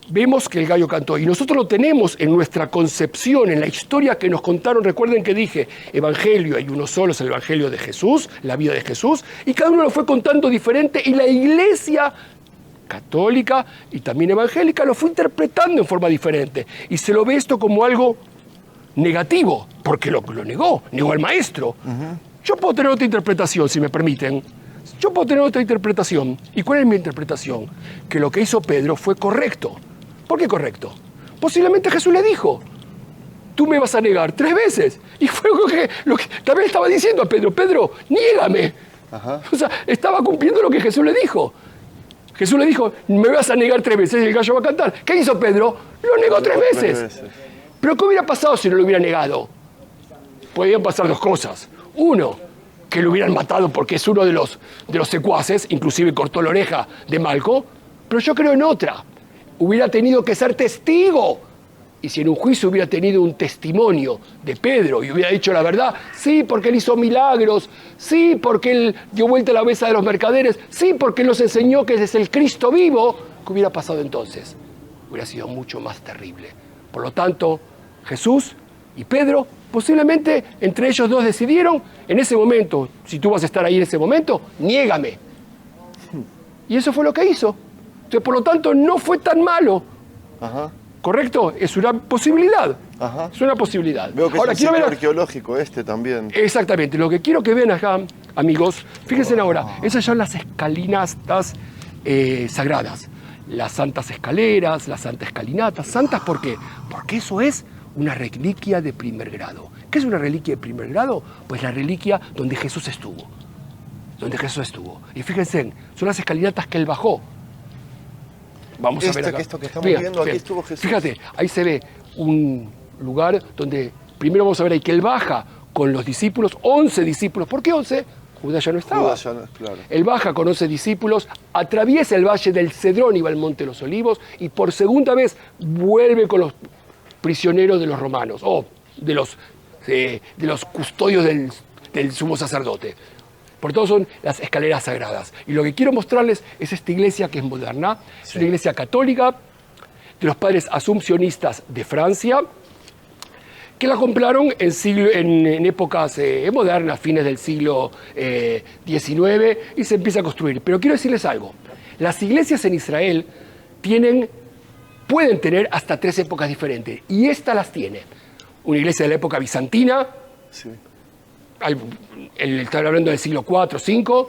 Vemos que el gallo cantó. Y nosotros lo tenemos en nuestra concepción, en la historia que nos contaron. Recuerden que dije, evangelio, hay uno solo, es el evangelio de Jesús, la vida de Jesús. Y cada uno lo fue contando diferente. Y la iglesia católica y también evangélica lo fue interpretando en forma diferente. Y se lo ve esto como algo negativo, porque lo negó al maestro. Yo puedo tener otra interpretación, si me permiten. Yo puedo tener otra interpretación. ¿Y cuál es mi interpretación? Que lo que hizo Pedro fue correcto. ¿Por qué correcto? Posiblemente Jesús le dijo: tú me vas a negar 3 veces. Y fue lo que también estaba diciendo a Pedro: Pedro, niégame. Ajá. O sea, estaba cumpliendo lo que Jesús le dijo. Jesús le dijo: me vas a negar 3 veces y el gallo va a cantar. ¿Qué hizo Pedro? Lo negó 3 veces. Pero ¿qué hubiera pasado si no lo hubiera negado? Podían pasar 2 cosas. Uno, que lo hubieran matado porque es uno de los secuaces, inclusive cortó la oreja de Malco. Pero yo creo en otra. Hubiera tenido que ser testigo. Y si en un juicio hubiera tenido un testimonio de Pedro y hubiera dicho la verdad: sí, porque él hizo milagros, sí, porque él dio vuelta a la mesa de los mercaderes, sí, porque él nos enseñó que es el Cristo vivo, ¿qué hubiera pasado entonces? Hubiera sido mucho más terrible. Por lo tanto, Jesús y Pedro, posiblemente entre ellos 2 decidieron: en ese momento, si tú vas a estar ahí en ese momento, niégame. Y eso fue lo que hizo. Entonces, por lo tanto, no fue tan malo. Ajá. ¿Correcto? Es una posibilidad. Ajá. Es una posibilidad. Veo que ahora, es un sitio arqueológico también. Exactamente. Lo que quiero que vean acá, amigos, fíjense ahora, esas son las escalinatas sagradas. Las santas escaleras, las santas escalinatas. ¿Santas por qué? Porque eso es una reliquia de primer grado. ¿Qué es una reliquia de primer grado? Pues la reliquia donde Jesús estuvo. Donde Jesús estuvo. Y fíjense, son las escalinatas que él bajó. Vamos a ver acá. Esto que estamos viendo, aquí estuvo Jesús. Fíjate, ahí se ve un lugar donde primero vamos a ver ahí que él baja con los discípulos, 11 discípulos. ¿Por qué 11? Judas ya no estaba. Judas ya no, claro. Él baja con 11 discípulos, atraviesa el valle del Cedrón y va al Monte de los Olivos, y por segunda vez vuelve con los prisioneros de los romanos, o de los custodios del sumo sacerdote. Por todo son las escaleras sagradas. Y lo que quiero mostrarles es esta iglesia que es moderna, sí. Es una iglesia católica de los padres asuncionistas de Francia, que la compraron en épocas modernas, fines del siglo XIX, y se empieza a construir. Pero quiero decirles algo. Las iglesias en Israel pueden tener hasta 3 épocas diferentes, y esta las tiene. Una iglesia de la época bizantina, sí. Están hablando del siglo IV, V,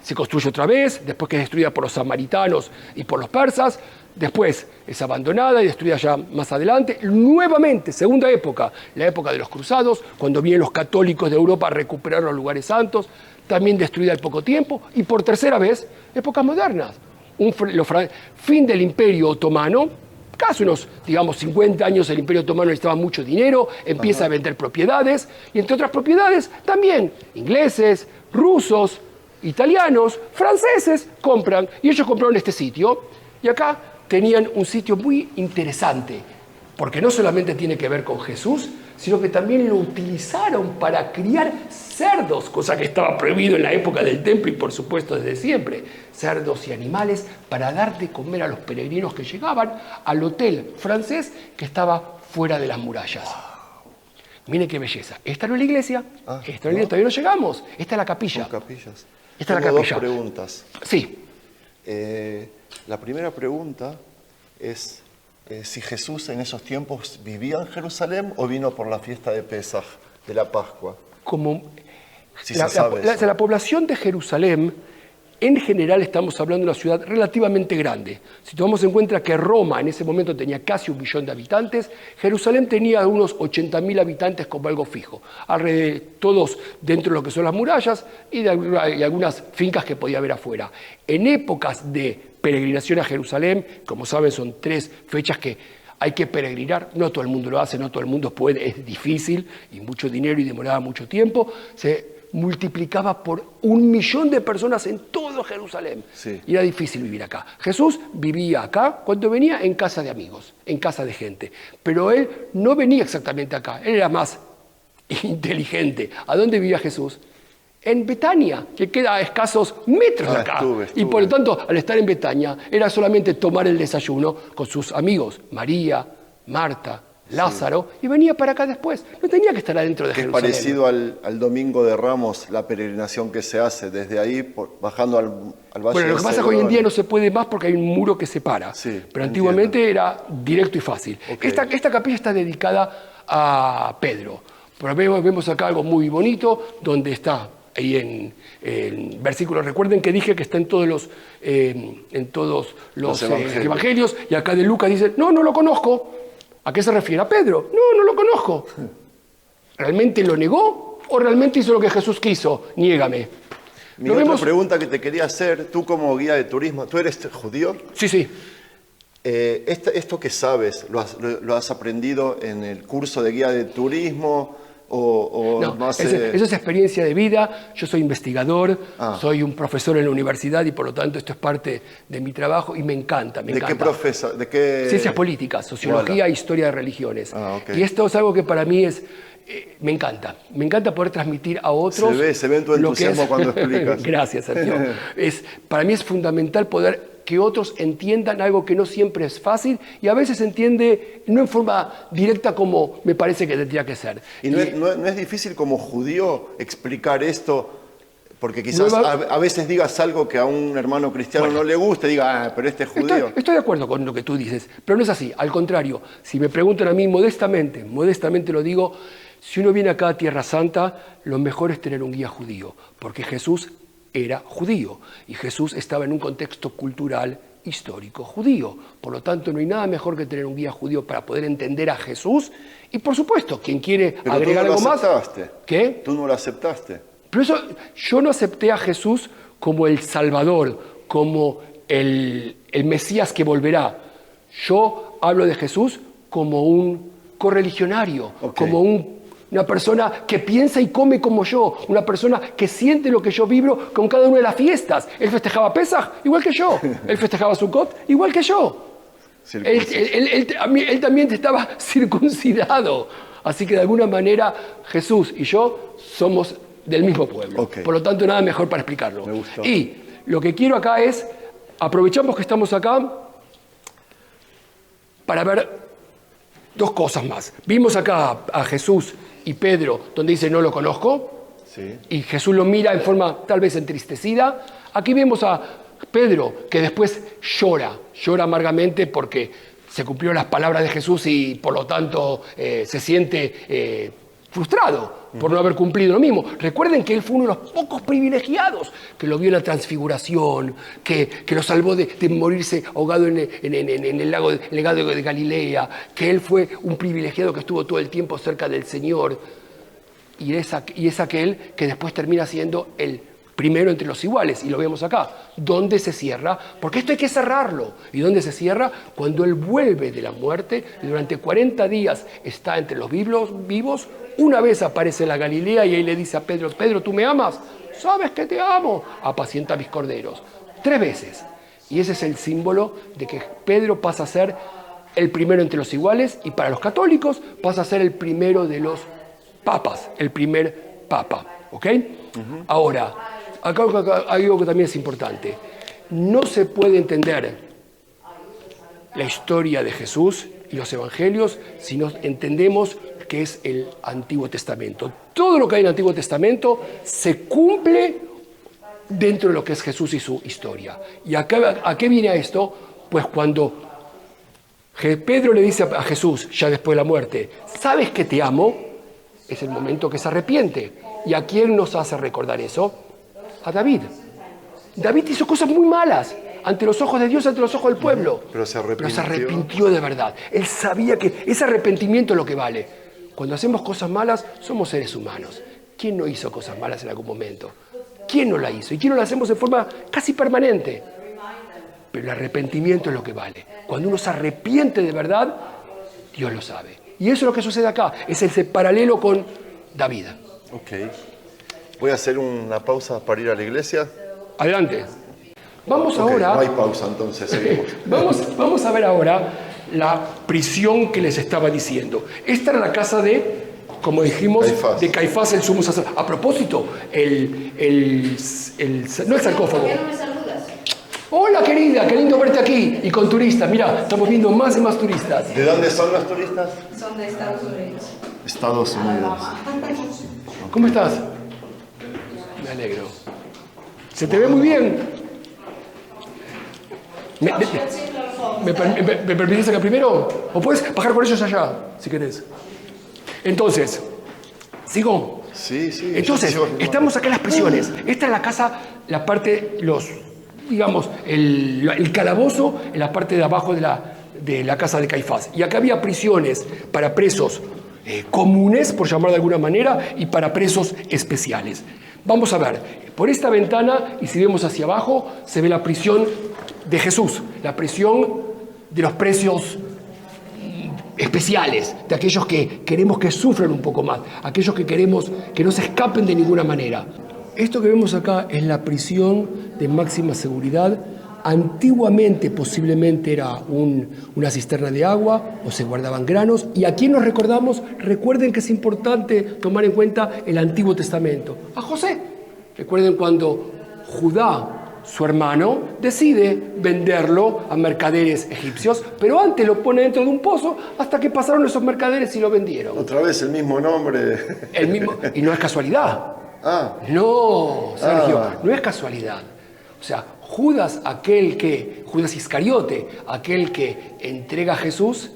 se construye otra vez, después que es destruida por los samaritanos y por los persas, después es abandonada y destruida ya más adelante. Nuevamente, segunda época, la época de los cruzados, cuando vienen los católicos de Europa a recuperar los lugares santos, también destruida al poco tiempo, y por tercera vez, épocas modernas. Fin del Imperio Otomano. Casi unos, 50 años el Imperio Otomano necesitaba mucho dinero, empieza a vender propiedades, y entre otras propiedades también ingleses, rusos, italianos, franceses compran, y ellos compraron este sitio, y acá tenían un sitio muy interesante, porque no solamente tiene que ver con Jesús, sino que también lo utilizaron para criar cerdos, cosa que estaba prohibido en la época del templo y por supuesto desde siempre, cerdos y animales para dar de comer a los peregrinos que llegaban al hotel francés que estaba fuera de las murallas. Miren qué belleza. Esta no es la iglesia, Ah, esta no es la iglesia, todavía no llegamos. Esta es la capilla. Son capillas. Esta es la Tengo capilla. dos preguntas. Sí. La primera pregunta es si Jesús en esos tiempos vivía en Jerusalén o vino por la fiesta de Pesaj, de la Pascua. Como Si se sabe eso. la población de Jerusalén, en general estamos hablando de una ciudad relativamente grande. Si tomamos en cuenta que Roma en ese momento tenía casi 1 millón de habitantes, Jerusalén tenía unos 80.000 habitantes como algo fijo, todos dentro de lo que son las murallas y algunas fincas que podía haber afuera. En épocas de peregrinación a Jerusalén, como saben, son 3 fechas que hay que peregrinar, no todo el mundo lo hace, no todo el mundo puede, es difícil y mucho dinero y demoraba mucho tiempo, se multiplicaba por 1 millón de personas en todo Jerusalén. Sí. Y era difícil vivir acá. Jesús vivía acá cuando venía en casa de amigos, en casa de gente. Pero él no venía exactamente acá, él era más inteligente. ¿A dónde vivía Jesús? En Betania, que queda a escasos metros de acá. Estuve. Y por lo tanto, al estar en Betania, era solamente tomar el desayuno con sus amigos, María, Marta, Lázaro, y venía para acá después. No tenía que estar adentro de Que es Jerusalén. parecido al Domingo de Ramos, la peregrinación que se hace desde ahí, bajando al Valle Bueno, lo de que pasa es que hoy en Cedrón. día no se puede más porque hay un muro que separa. Sí, pero antiguamente era directo y fácil. Ok. Esta capilla está dedicada a Pedro. Pero vemos acá algo muy bonito, donde está ahí en versículos. Recuerden que dije que está en todos los evangelios. Y acá de Lucas dice, no lo conozco. ¿A qué se refiere? A Pedro. No lo conozco. ¿Realmente lo negó o realmente hizo lo que Jesús quiso? Niégame. Mi ¿Lo otra vemos? pregunta que te quería hacer, tú como guía de turismo, ¿tú eres judío? Sí. ¿Esto que sabes, lo has aprendido en el curso de guía de turismo o No, más? eso es experiencia de vida. Yo soy investigador, Ah. soy un profesor en la universidad y por lo tanto esto es parte de mi trabajo y me encanta. ¿De qué profesor? ¿De qué? Ciencias políticas, sociología e historia de religiones. Ah, ok. Y esto es algo que para mí es... me encanta. Me encanta poder transmitir a otros... Se ve en tu lo que entusiasmo cuando explicas. Gracias, Sergio. Para mí es fundamental poder que otros entiendan algo que no siempre es fácil y a veces se entiende no en forma directa como me parece que tendría que ser. ¿Y no es difícil como judío explicar esto? Porque quizás a veces digas algo que a un hermano cristiano no le guste, diga, pero este es judío. Estoy de acuerdo con lo que tú dices, pero no es así. Al contrario, si me preguntan a mí modestamente lo digo, si uno viene acá a Tierra Santa, lo mejor es tener un guía judío, porque Jesús era judío y Jesús estaba en un contexto cultural histórico judío. Por lo tanto, no hay nada mejor que tener un guía judío para poder entender a Jesús y, por supuesto, quien quiere Pero agregar tú no algo lo más... aceptaste. ¿Qué? Tú no lo aceptaste. Pero eso, yo no acepté a Jesús como el Salvador, como el Mesías que volverá. Yo hablo de Jesús como un correligionario, como una persona que piensa y come como yo, una persona que siente lo que yo vibro con cada una de las fiestas. Él festejaba Pesaj igual que yo, él festejaba Sukkot igual que yo. Él también estaba circuncidado. Así que de alguna manera Jesús y yo somos del mismo pueblo. Okay. Por lo tanto, nada mejor para explicarlo. Me gustó. Y lo que quiero acá es, aprovechamos que estamos acá para ver 2 cosas más. Vimos acá a Jesús y Pedro, donde dice no lo conozco, Sí. y Jesús lo mira en forma tal vez entristecida. Aquí vemos a Pedro, que después llora amargamente porque se cumplió las palabras de Jesús y por lo tanto se siente frustrado por no haber cumplido lo mismo. Recuerden que él fue uno de los pocos privilegiados que lo vio en la transfiguración, que lo salvó de morirse ahogado en el lago de Galilea, que él fue un privilegiado que estuvo todo el tiempo cerca del Señor. Y es aquel que después termina siendo el primero entre los iguales, y lo vemos acá. ¿Dónde se cierra? Porque esto hay que cerrarlo. ¿Y dónde se cierra? Cuando él vuelve de la muerte, y durante 40 días está entre los vivos, una vez aparece en la Galilea y ahí le dice a Pedro, Pedro, ¿tú me amas? ¿Sabes que te amo? Apacienta mis corderos. 3 veces. Y ese es el símbolo de que Pedro pasa a ser el primero entre los iguales, y para los católicos pasa a ser el primero de los papas, el primer papa. ¿Ok? Ahora, acá hay algo que también es importante. No se puede entender la historia de Jesús y los evangelios si no entendemos que es el Antiguo Testamento. Todo lo que hay en el Antiguo Testamento se cumple dentro de lo que es Jesús y su historia. ¿Y a qué viene esto? Pues cuando Pedro le dice a Jesús, ya después de la muerte, ¿sabes que te amo? Es el momento que se arrepiente. ¿Y a quién nos hace recordar eso? A David. David hizo cosas muy malas ante los ojos de Dios, ante los ojos del pueblo. Pero se arrepintió de verdad. Él sabía que ese arrepentimiento es lo que vale. Cuando hacemos cosas malas, somos seres humanos. ¿Quién no hizo cosas malas en algún momento? ¿Quién no la hizo? ¿Y quién no la hacemos de forma casi permanente? Pero el arrepentimiento es lo que vale. Cuando uno se arrepiente de verdad, Dios lo sabe. Y eso es lo que sucede acá. Es ese paralelo con David. Ok. Voy a hacer una pausa para ir a la iglesia. Adelante. Vamos ahora... No hay pausa, entonces seguimos. Vamos a ver ahora la prisión que les estaba diciendo. Esta era la casa de, como dijimos, Caifás. de Caifás, el sumo sacerdote. A propósito, no el sarcófago. ¿Por qué no me saludas? Hola querida, qué lindo verte aquí. Y con turistas, mira, estamos viendo más y más turistas. ¿De dónde son los turistas? Son de Estados Unidos. Estados Unidos. ¿Cómo estás? Me alegro. ¿Se te ve muy bien? ¿Me permitís acá primero? ¿O puedes bajar con ellos allá, si querés? Entonces, ¿sigo? Sí. Entonces, estamos acá en las prisiones. Esta es la casa, la parte, digamos, el calabozo en la parte de abajo de la casa de Caifás. Y acá había prisiones para presos comunes, por llamar de alguna manera, y para presos especiales. Vamos a ver, por esta ventana, y si vemos hacia abajo, se ve la prisión de Jesús, la prisión de los presos especiales, de aquellos que queremos que sufran un poco más, aquellos que queremos que no se escapen de ninguna manera. Esto que vemos acá es la prisión de máxima seguridad. Antiguamente posiblemente era una cisterna de agua o se guardaban granos. ¿Y a quién nos recordamos? Recuerden que es importante tomar en cuenta el Antiguo Testamento. A José. Recuerden cuando Judá, su hermano, decide venderlo a mercaderes egipcios, pero antes lo pone dentro de un pozo hasta que pasaron esos mercaderes y lo vendieron. Otra vez el mismo nombre. El mismo, y no es casualidad. No, Sergio, no es casualidad. O sea, Judas Iscariote, aquel que entrega a Jesús,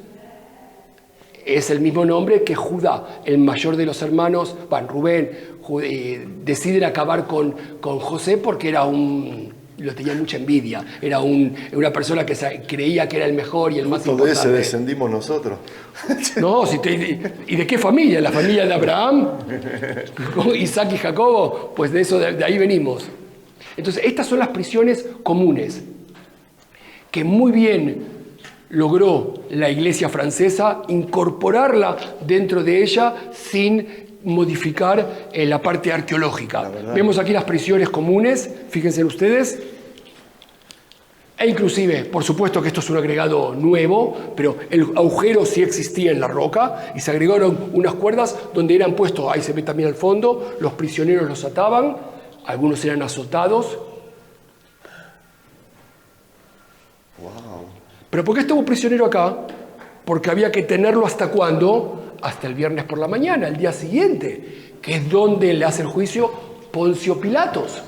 es el mismo nombre que Judá, el mayor de los hermanos, Rubén, deciden acabar con José porque lo tenía mucha envidia, era una persona que creía que era el mejor y el más importante. Todo ese descendimos nosotros. No, ¿y de qué familia? ¿La familia de Abraham? Isaac y Jacobo, pues de ahí venimos. Entonces, estas son las prisiones comunes que muy bien logró la Iglesia francesa incorporarla dentro de ella sin modificar la parte arqueológica. Vemos aquí las prisiones comunes, fíjense ustedes, e inclusive, por supuesto que esto es un agregado nuevo, pero el agujero sí existía en la roca y se agregaron unas cuerdas donde eran puestos, ahí se ve también al fondo, los prisioneros los ataban, algunos eran azotados. ¿Pero por qué estuvo prisionero acá? Porque había que tenerlo ¿hasta cuándo? Hasta el viernes por la mañana, el día siguiente, que es donde le hace el juicio Poncio Pilatos.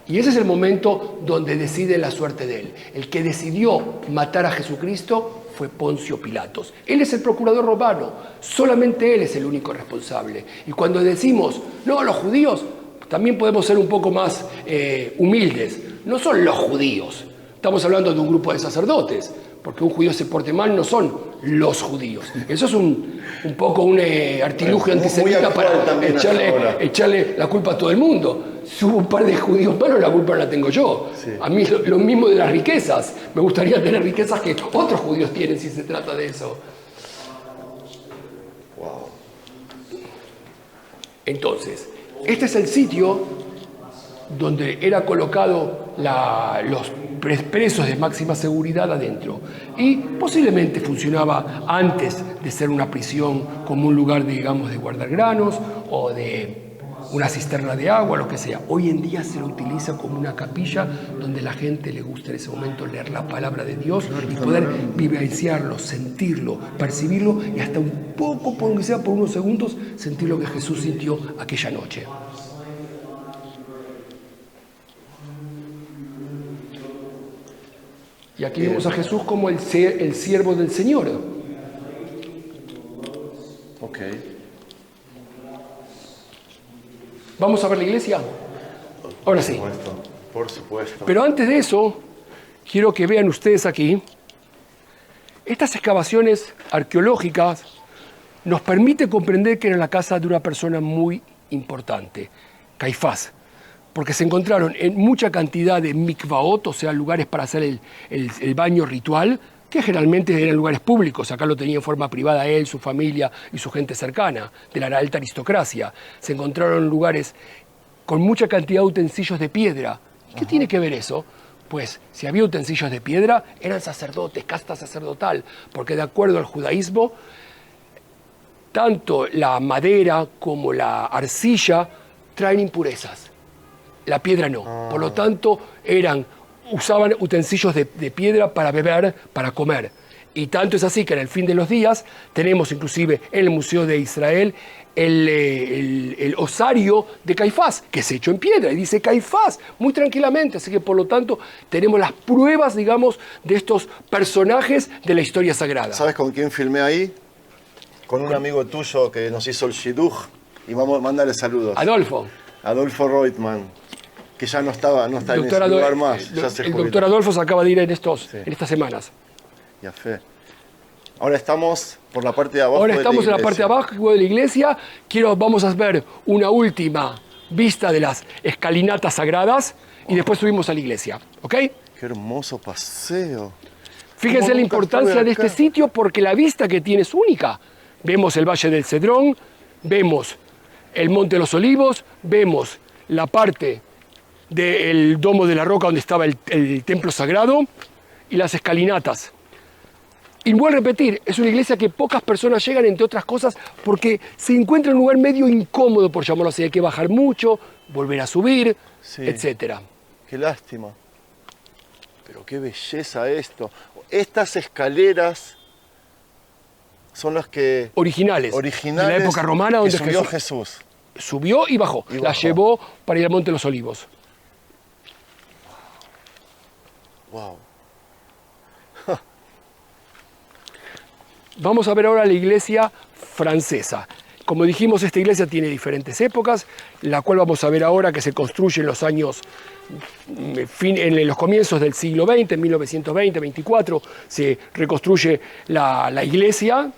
Y ese es el momento donde decide la suerte de él. El que decidió matar a Jesucristo fue Poncio Pilatos. Él es el procurador romano, solamente él es el único responsable. Y cuando decimos, no, los judíos, también podemos ser un poco más humildes. No son los judíos, estamos hablando de un grupo de sacerdotes. Porque un judío se porte mal no son los judíos. Eso es un poco un artilugio antisemita para echarle la culpa a todo el mundo. Si hubo un par de judíos malos, la culpa no la tengo yo. Sí. A mí lo mismo de las riquezas. Me gustaría tener riquezas que otros judíos tienen si se trata de eso. Wow. Entonces, este es el sitio donde era colocado los presos de máxima seguridad adentro. Y posiblemente funcionaba antes de ser una prisión como un lugar, digamos, de guardar granos o de una cisterna de agua, lo que sea. Hoy en día se lo utiliza como una capilla donde la gente le gusta en ese momento leer la palabra de Dios y poder vivenciarlo, sentirlo, percibirlo y hasta un poco, por lo que sea, por unos segundos, sentir lo que Jesús sintió aquella noche. Y aquí vemos a Jesús como el siervo del Señor. Ok. ¿Vamos a ver la iglesia? Ahora sí. Por supuesto. Pero antes de eso, quiero que vean ustedes aquí, estas excavaciones arqueológicas nos permiten comprender que era la casa de una persona muy importante, Caifás, porque se encontraron en mucha cantidad de mikvaot, o sea, lugares para hacer el baño ritual, que generalmente eran lugares públicos. Acá lo tenía en forma privada él, su familia y su gente cercana, de la alta aristocracia. Se encontraron lugares con mucha cantidad de utensilios de piedra. ¿Qué tiene que ver eso? Pues si había utensilios de piedra, eran sacerdotes, casta sacerdotal, porque de acuerdo al judaísmo, tanto la madera como la arcilla traen impurezas. La piedra no. Por lo tanto, usaban utensilios de piedra para beber, para comer. Y tanto es así que en el fin de los días tenemos inclusive en el Museo de Israel el osario de Caifás, que es hecho en piedra, y dice Caifás, muy tranquilamente. Así que por lo tanto tenemos las pruebas, digamos, de estos personajes de la historia sagrada. ¿Sabes con quién filmé ahí? Con un amigo tuyo que nos hizo el shidduch, y vamos a mandarle saludos. Adolfo Reutemann, que ya no está en ese lugar más. El doctor Adolfo se acaba de ir en estas semanas. Ya fe. Ahora estamos por la parte de abajo. Ahora estamos en la parte de abajo de la iglesia. Vamos a ver una última vista de las escalinatas sagradas y después subimos a la iglesia. ¿Ok? Qué hermoso paseo. Fíjense la importancia de este sitio porque la vista que tiene es única. Vemos el Valle del Cedrón, vemos el Monte de los Olivos, vemos la parte del Domo de la Roca donde estaba el templo sagrado y las escalinatas. Y vuelvo a repetir, es una iglesia que pocas personas llegan, entre otras cosas, porque se encuentra en un lugar medio incómodo, por llamarlo así. Hay que bajar mucho, volver a subir, sí, etc. Qué lástima. Pero qué belleza esto. Estas escaleras son las que... Originales. De la época romana donde subió Jesús. Subió y bajó. Las llevó para ir al Monte de los Olivos. Wow. Vamos a ver ahora la iglesia francesa. Como dijimos, esta iglesia tiene diferentes épocas, la cual vamos a ver ahora que se construye en los años, en los comienzos del siglo XX, en 1920, 24, se reconstruye la iglesia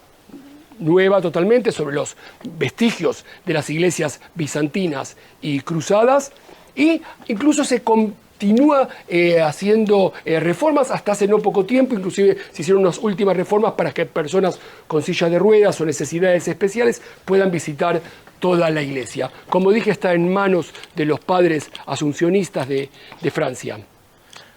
nueva totalmente sobre los vestigios de las iglesias bizantinas y cruzadas, e incluso se continúa haciendo reformas hasta hace no poco tiempo. Inclusive se hicieron unas últimas reformas para que personas con silla de ruedas o necesidades especiales puedan visitar toda la iglesia. Como dije, está en manos de los padres asuncionistas de Francia.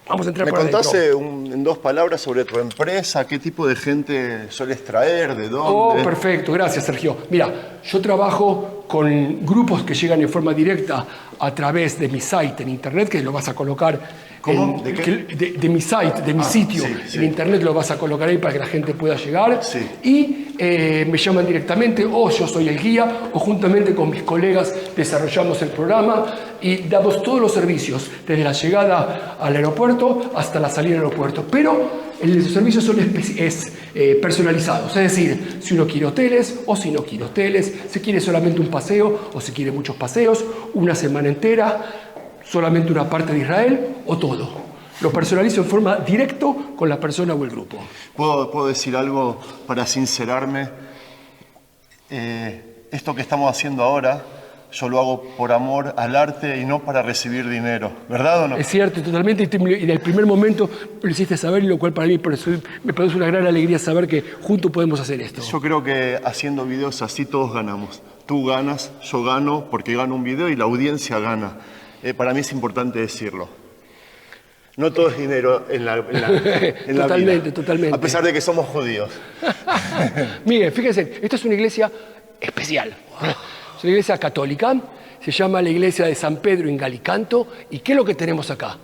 Vamos a entrar por adentro. ¿Me contaste en dos palabras sobre tu empresa? ¿Qué tipo de gente sueles traer? ¿De dónde? Oh, perfecto. Gracias, Sergio. Mira, yo trabajo con grupos que llegan en forma directa a través de mi site en internet, que lo vas a colocar. ¿Cómo? ¿De qué? De mi site, de mi sitio. Sí, sí. En internet lo vas a colocar ahí para que la gente pueda llegar. Sí. Y me llaman directamente, o yo soy el guía, o juntamente con mis colegas desarrollamos el programa y damos todos los servicios, desde la llegada al aeropuerto hasta la salida del aeropuerto. Pero los servicios son personalizados, es decir, si uno quiere hoteles o si no quiere hoteles, si quiere solamente un paseo o si quiere muchos paseos, una semana entera, solamente una parte de Israel o todo. Lo personalizo en forma directa con la persona o el grupo. ¿Puedo decir algo para sincerarme? Esto que estamos haciendo ahora, yo lo hago por amor al arte y no para recibir dinero, ¿verdad o no? Es cierto, totalmente, y en el primer momento lo hiciste saber, y lo cual para mí me produce una gran alegría saber que juntos podemos hacer esto. Yo creo que haciendo videos así todos ganamos. Tú ganas, yo gano porque gano un video y la audiencia gana. Para mí es importante decirlo. No todo es dinero en la totalmente, vida. Totalmente. A pesar de que somos judíos. Mire, fíjense, esta es una iglesia especial. Es una iglesia católica. se llama la iglesia de San Pedro in Gallicanto. ¿Y qué es lo que tenemos acá?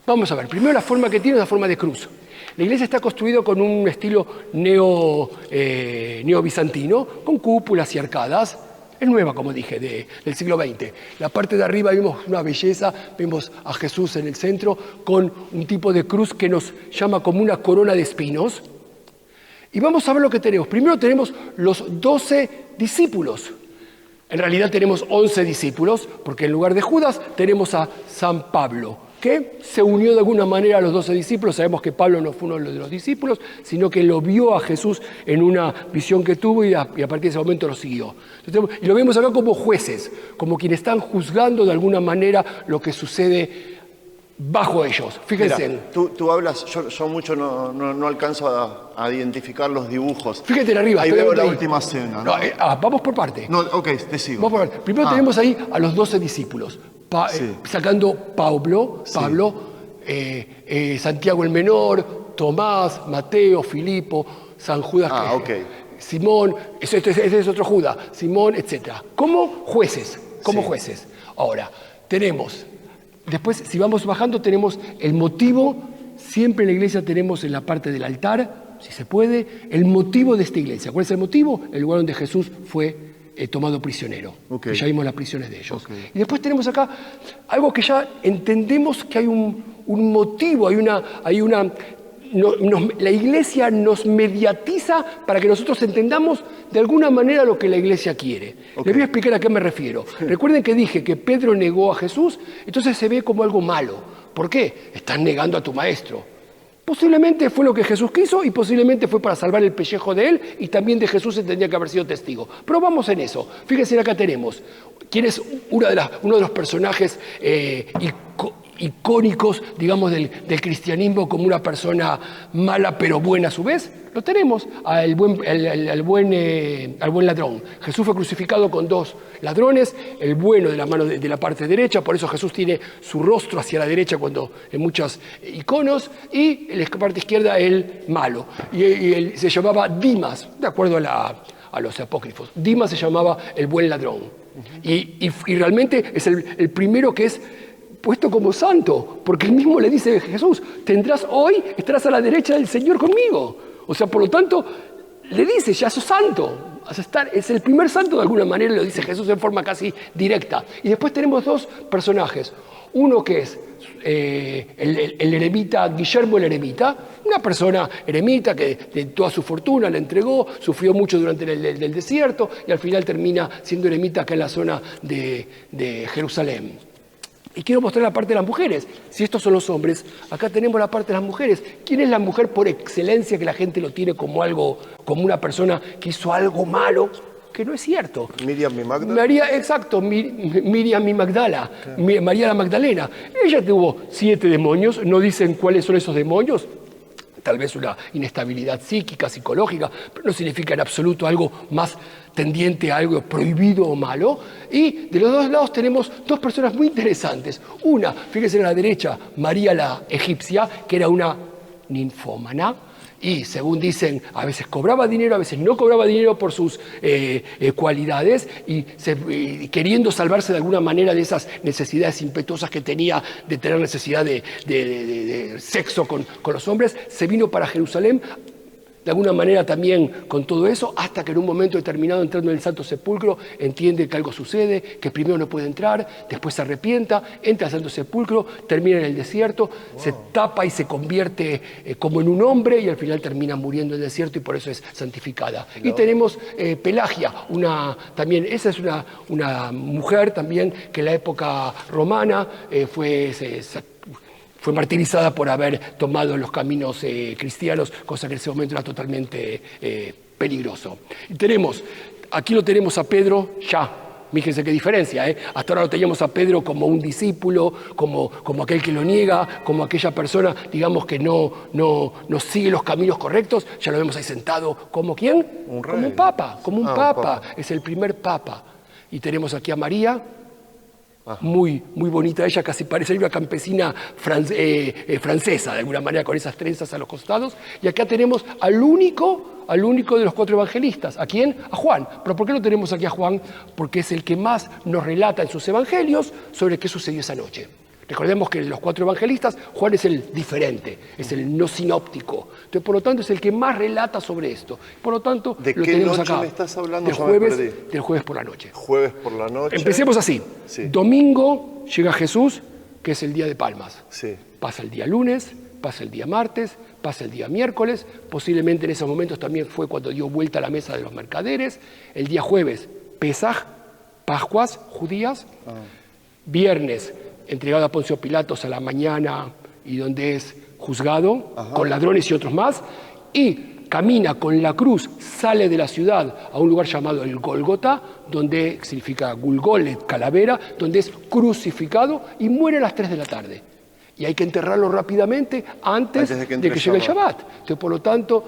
Vamos a ver, primero la forma que tiene es la forma de cruz. La iglesia está construida con un estilo neo-bizantino, con cúpulas y arcadas. Es nueva, como dije, del siglo XX. La parte de arriba vemos una belleza, vemos a Jesús en el centro con un tipo de cruz que nos llama como una corona de espinos. Y vamos a ver lo que tenemos. Primero tenemos los 12 discípulos. En realidad tenemos 11 discípulos, porque en lugar de Judas tenemos a San Pablo, que se unió de alguna manera a los 12 discípulos. Sabemos que Pablo no fue uno de los discípulos, sino que lo vio a Jesús en una visión que tuvo y a partir de ese momento lo siguió. Y lo vemos acá como jueces, como quienes están juzgando de alguna manera lo que sucede bajo ellos. Fíjense. Mira, tú hablas, yo mucho no alcanzo a identificar los dibujos. Fíjate en arriba. Ahí veo la última cena, ¿no? Vamos por parte. No, ok, te sigo. Vamos por parte. Primero tenemos ahí a los 12 discípulos. Sacando Pablo, Santiago el Menor, Tomás, Mateo, Filipo, San Judas, Simón, ese es otro Judas, Simón, etc. Como jueces, jueces. Ahora, tenemos, después si vamos bajando tenemos el motivo, siempre en la iglesia tenemos en la parte del altar, si se puede, el motivo de esta iglesia. ¿Cuál es el motivo? El lugar donde Jesús fue tomado prisionero. Ya vimos las prisiones de ellos. Y después tenemos acá algo que ya entendemos que hay un motivo, la iglesia nos mediatiza para que nosotros entendamos de alguna manera lo que la iglesia quiere. Les voy a explicar a qué me refiero. Recuerden que dije que Pedro negó a Jesús, entonces se ve como algo malo. ¿Por qué? Estás negando a tu maestro. Posiblemente fue lo que Jesús quiso y posiblemente fue para salvar el pellejo de él y también de Jesús se tendría que haber sido testigo. Pero vamos en eso. Fíjense, acá tenemos quién es uno de los personajes icónicos, digamos, del cristianismo como una persona mala pero buena a su vez. Lo tenemos, al buen ladrón. Jesús fue crucificado con 2 ladrones, el bueno de la mano de la parte derecha, por eso Jesús tiene su rostro hacia la derecha cuando en muchos iconos, y en la parte izquierda el malo. Y él se llamaba Dimas, de acuerdo a los apócrifos. Dimas se llamaba el buen ladrón. Y realmente es el primero que es puesto como santo, porque él mismo le dice a Jesús, estarás a la derecha del Señor conmigo. O sea, por lo tanto, le dice, ya sos santo. Es el primer santo de alguna manera, lo dice Jesús en forma casi directa. Y después tenemos 2 personajes. Uno que es el eremita, Guillermo el eremita, una persona eremita que de toda su fortuna la entregó, sufrió mucho durante el desierto y al final termina siendo eremita acá en la zona de Jerusalén. Y quiero mostrar la parte de las mujeres. Si estos son los hombres, acá tenemos la parte de las mujeres. ¿Quién es la mujer por excelencia que la gente lo tiene como una persona que hizo algo malo? Que no es cierto. Miriam y Magdalena. Miriam y Magdala. María la Magdalena. Ella tuvo 7 demonios. No dicen cuáles son esos demonios. Tal vez una inestabilidad psíquica, psicológica, pero no significa en absoluto algo más tendiente a algo prohibido o malo. Y de los 2 lados tenemos 2 personas muy interesantes. Una, fíjense a la derecha, María la egipcia, que era una ninfómana, y según dicen, a veces cobraba dinero, a veces no cobraba dinero por sus cualidades, y queriendo salvarse de alguna manera de esas necesidades impetuosas que tenía de tener necesidad de sexo con los hombres, se vino para Jerusalén, de alguna manera también con todo eso, hasta que en un momento determinado, entrando en el Santo Sepulcro, entiende que algo sucede, que primero no puede entrar, después se arrepienta, entra al Santo Sepulcro, termina en el desierto, se tapa y se convierte como en un hombre y al final termina muriendo en el desierto y por eso es santificada. Y tenemos Pelagia, esa es una mujer también que en la época romana fue martirizada por haber tomado los caminos cristianos, cosa que en ese momento era totalmente peligroso. Y aquí lo tenemos a Pedro ya. Fíjense qué diferencia, ¿eh? Hasta ahora lo teníamos a Pedro como un discípulo, como aquel que lo niega, como aquella persona, digamos, que no sigue los caminos correctos. Ya lo vemos ahí sentado. ¿Como quién? Como un papa, Es el primer papa. Y tenemos aquí a María, Muy bonita. Ella casi parece una campesina francesa, de alguna manera, con esas trenzas a los costados. Y acá tenemos al único de los 4 evangelistas. ¿A quién? A Juan. ¿Pero por qué no tenemos aquí a Juan? Porque es el que más nos relata en sus evangelios sobre qué sucedió esa noche. Recordemos que de los 4 evangelistas, Juan es el diferente, es el no sinóptico. Entonces, por lo tanto, es el que más relata sobre esto. Por lo tanto, ¿De lo qué tenemos noche acá. me estás hablando? Del jueves por la noche. Jueves por la noche. Empecemos así. Sí. Domingo llega Jesús, que es el día de Palmas. Sí. Pasa el día lunes, pasa el día martes, pasa el día miércoles. Posiblemente en esos momentos también fue cuando dio vuelta a la mesa de los mercaderes. El día jueves, Pesaj, Pascuas judías. Viernes, entregado a Poncio Pilatos a la mañana y donde es juzgado con ladrones y otros más, y camina con la cruz, sale de la ciudad a un lugar llamado el Gólgota, donde significa Gulgolet, calavera, donde es crucificado y muere a las 3 de la tarde. Y hay que enterrarlo rápidamente antes de que llegue el Shabbat. Entonces, por lo tanto,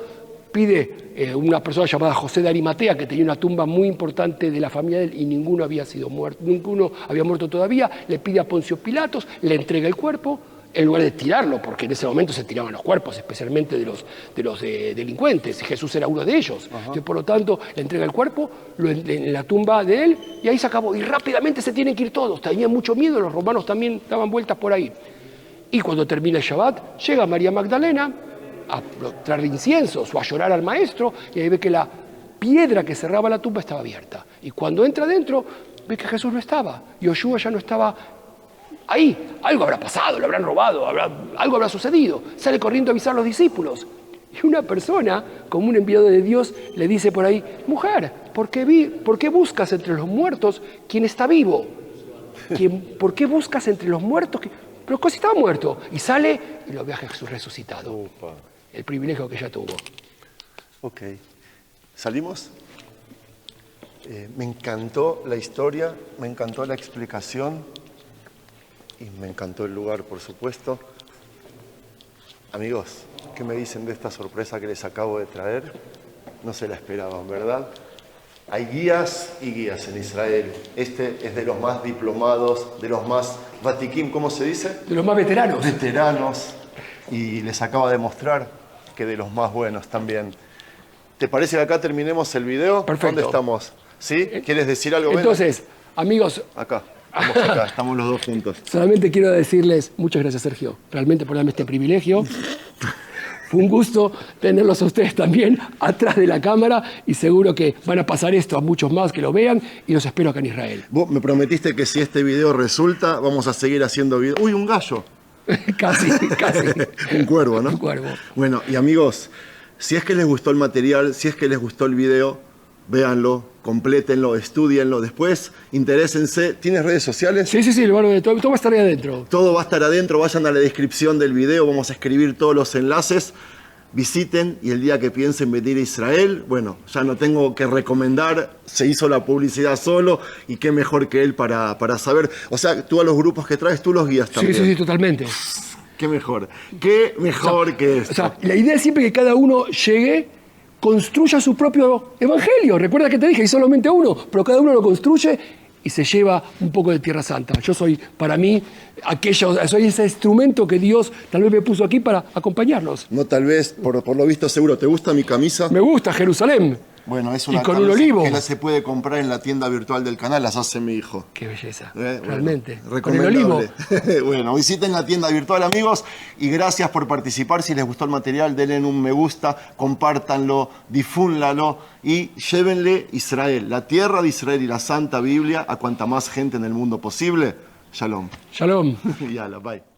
pide una persona llamada José de Arimatea, que tenía una tumba muy importante de la familia de él y ninguno había muerto todavía, le pide a Poncio Pilatos, le entrega el cuerpo, en lugar de tirarlo, porque en ese momento se tiraban los cuerpos, especialmente de los delincuentes, y Jesús era uno de ellos. Entonces, por lo tanto, le entrega el cuerpo en la tumba de él, y ahí se acabó. Y rápidamente se tienen que ir todos, tenían mucho miedo, los romanos también daban vueltas por ahí. Y cuando termina el Shabbat, llega María Magdalena a traer inciensos o a llorar al maestro, y ahí ve que la piedra que cerraba la tumba estaba abierta. Y cuando entra adentro, ve que Jesús no estaba, Yoshua ya no estaba ahí. Algo habrá pasado, lo habrán robado, algo habrá sucedido. Sale corriendo a avisar a los discípulos. Y una persona, como un enviado de Dios, le dice por ahí: mujer, ¿por qué buscas entre los muertos quien está vivo? ¿Por qué buscas entre los muertos? Pero casi estaba muerto. Y sale y lo ve a Jesús resucitado. Upa. El privilegio que ella tuvo. Ok. ¿Salimos? Me encantó la historia, me encantó la explicación y me encantó el lugar, por supuesto. Amigos, ¿qué me dicen de esta sorpresa que les acabo de traer? No se la esperaban, ¿verdad? Hay guías y guías en Israel. Este es de los más diplomados, de los más vatiquim, ¿cómo se dice? De los más veteranos. Veteranos. Y les acaba de mostrar que de los más buenos también. ¿Te parece que acá terminemos el video? Perfecto. ¿Dónde estamos? ¿Sí? ¿Quieres decir algo? Entonces, amigos, Acá, estamos acá, estamos los dos juntos. solamente quiero decirles muchas gracias, Sergio, realmente por darme este privilegio. Fue un gusto tenerlos a ustedes también atrás de la cámara y seguro que van a pasar esto a muchos más que lo vean y los espero acá en Israel. Vos me prometiste que si este video resulta, vamos a seguir haciendo videos. ¡Uy, un gallo! Casi. Un cuervo, ¿no? Un cuervo. Bueno, y amigos, si es que les gustó el material, si es que les gustó el video, véanlo, complétenlo, estudienlo. Después, interésense. ¿Tienes redes sociales? Sí, todo va a estar ahí adentro. Todo va a estar adentro. Vayan a la descripción del video. Vamos a escribir todos los enlaces. Visiten y el día que piensen venir a Israel, bueno, ya no tengo que recomendar, se hizo la publicidad solo y qué mejor que él para saber. O sea, tú a los grupos que traes, tú los guías también. Sí, totalmente. Qué mejor que esto. O sea, la idea es siempre que cada uno llegue, construya su propio evangelio. Recuerda que te dije, hay solamente uno, pero cada uno lo construye y se lleva un poco de Tierra Santa. Yo soy, para mí, soy ese instrumento que Dios tal vez me puso aquí para acompañarlos. No, tal vez, por lo visto seguro. ¿Te gusta mi camisa? Me gusta Jerusalén. Bueno, es una y con camisa un olivo. que la se puede comprar en la tienda virtual del canal, las hace mi hijo. Qué belleza, Bueno, realmente. Con el olivo. Bueno, visiten la tienda virtual, amigos, y gracias por participar. Si les gustó el material, denle un me gusta, compártanlo, difúndanlo y llévenle Israel, la tierra de Israel y la Santa Biblia a cuanta más gente en el mundo posible. Shalom. Shalom. Yala, bye.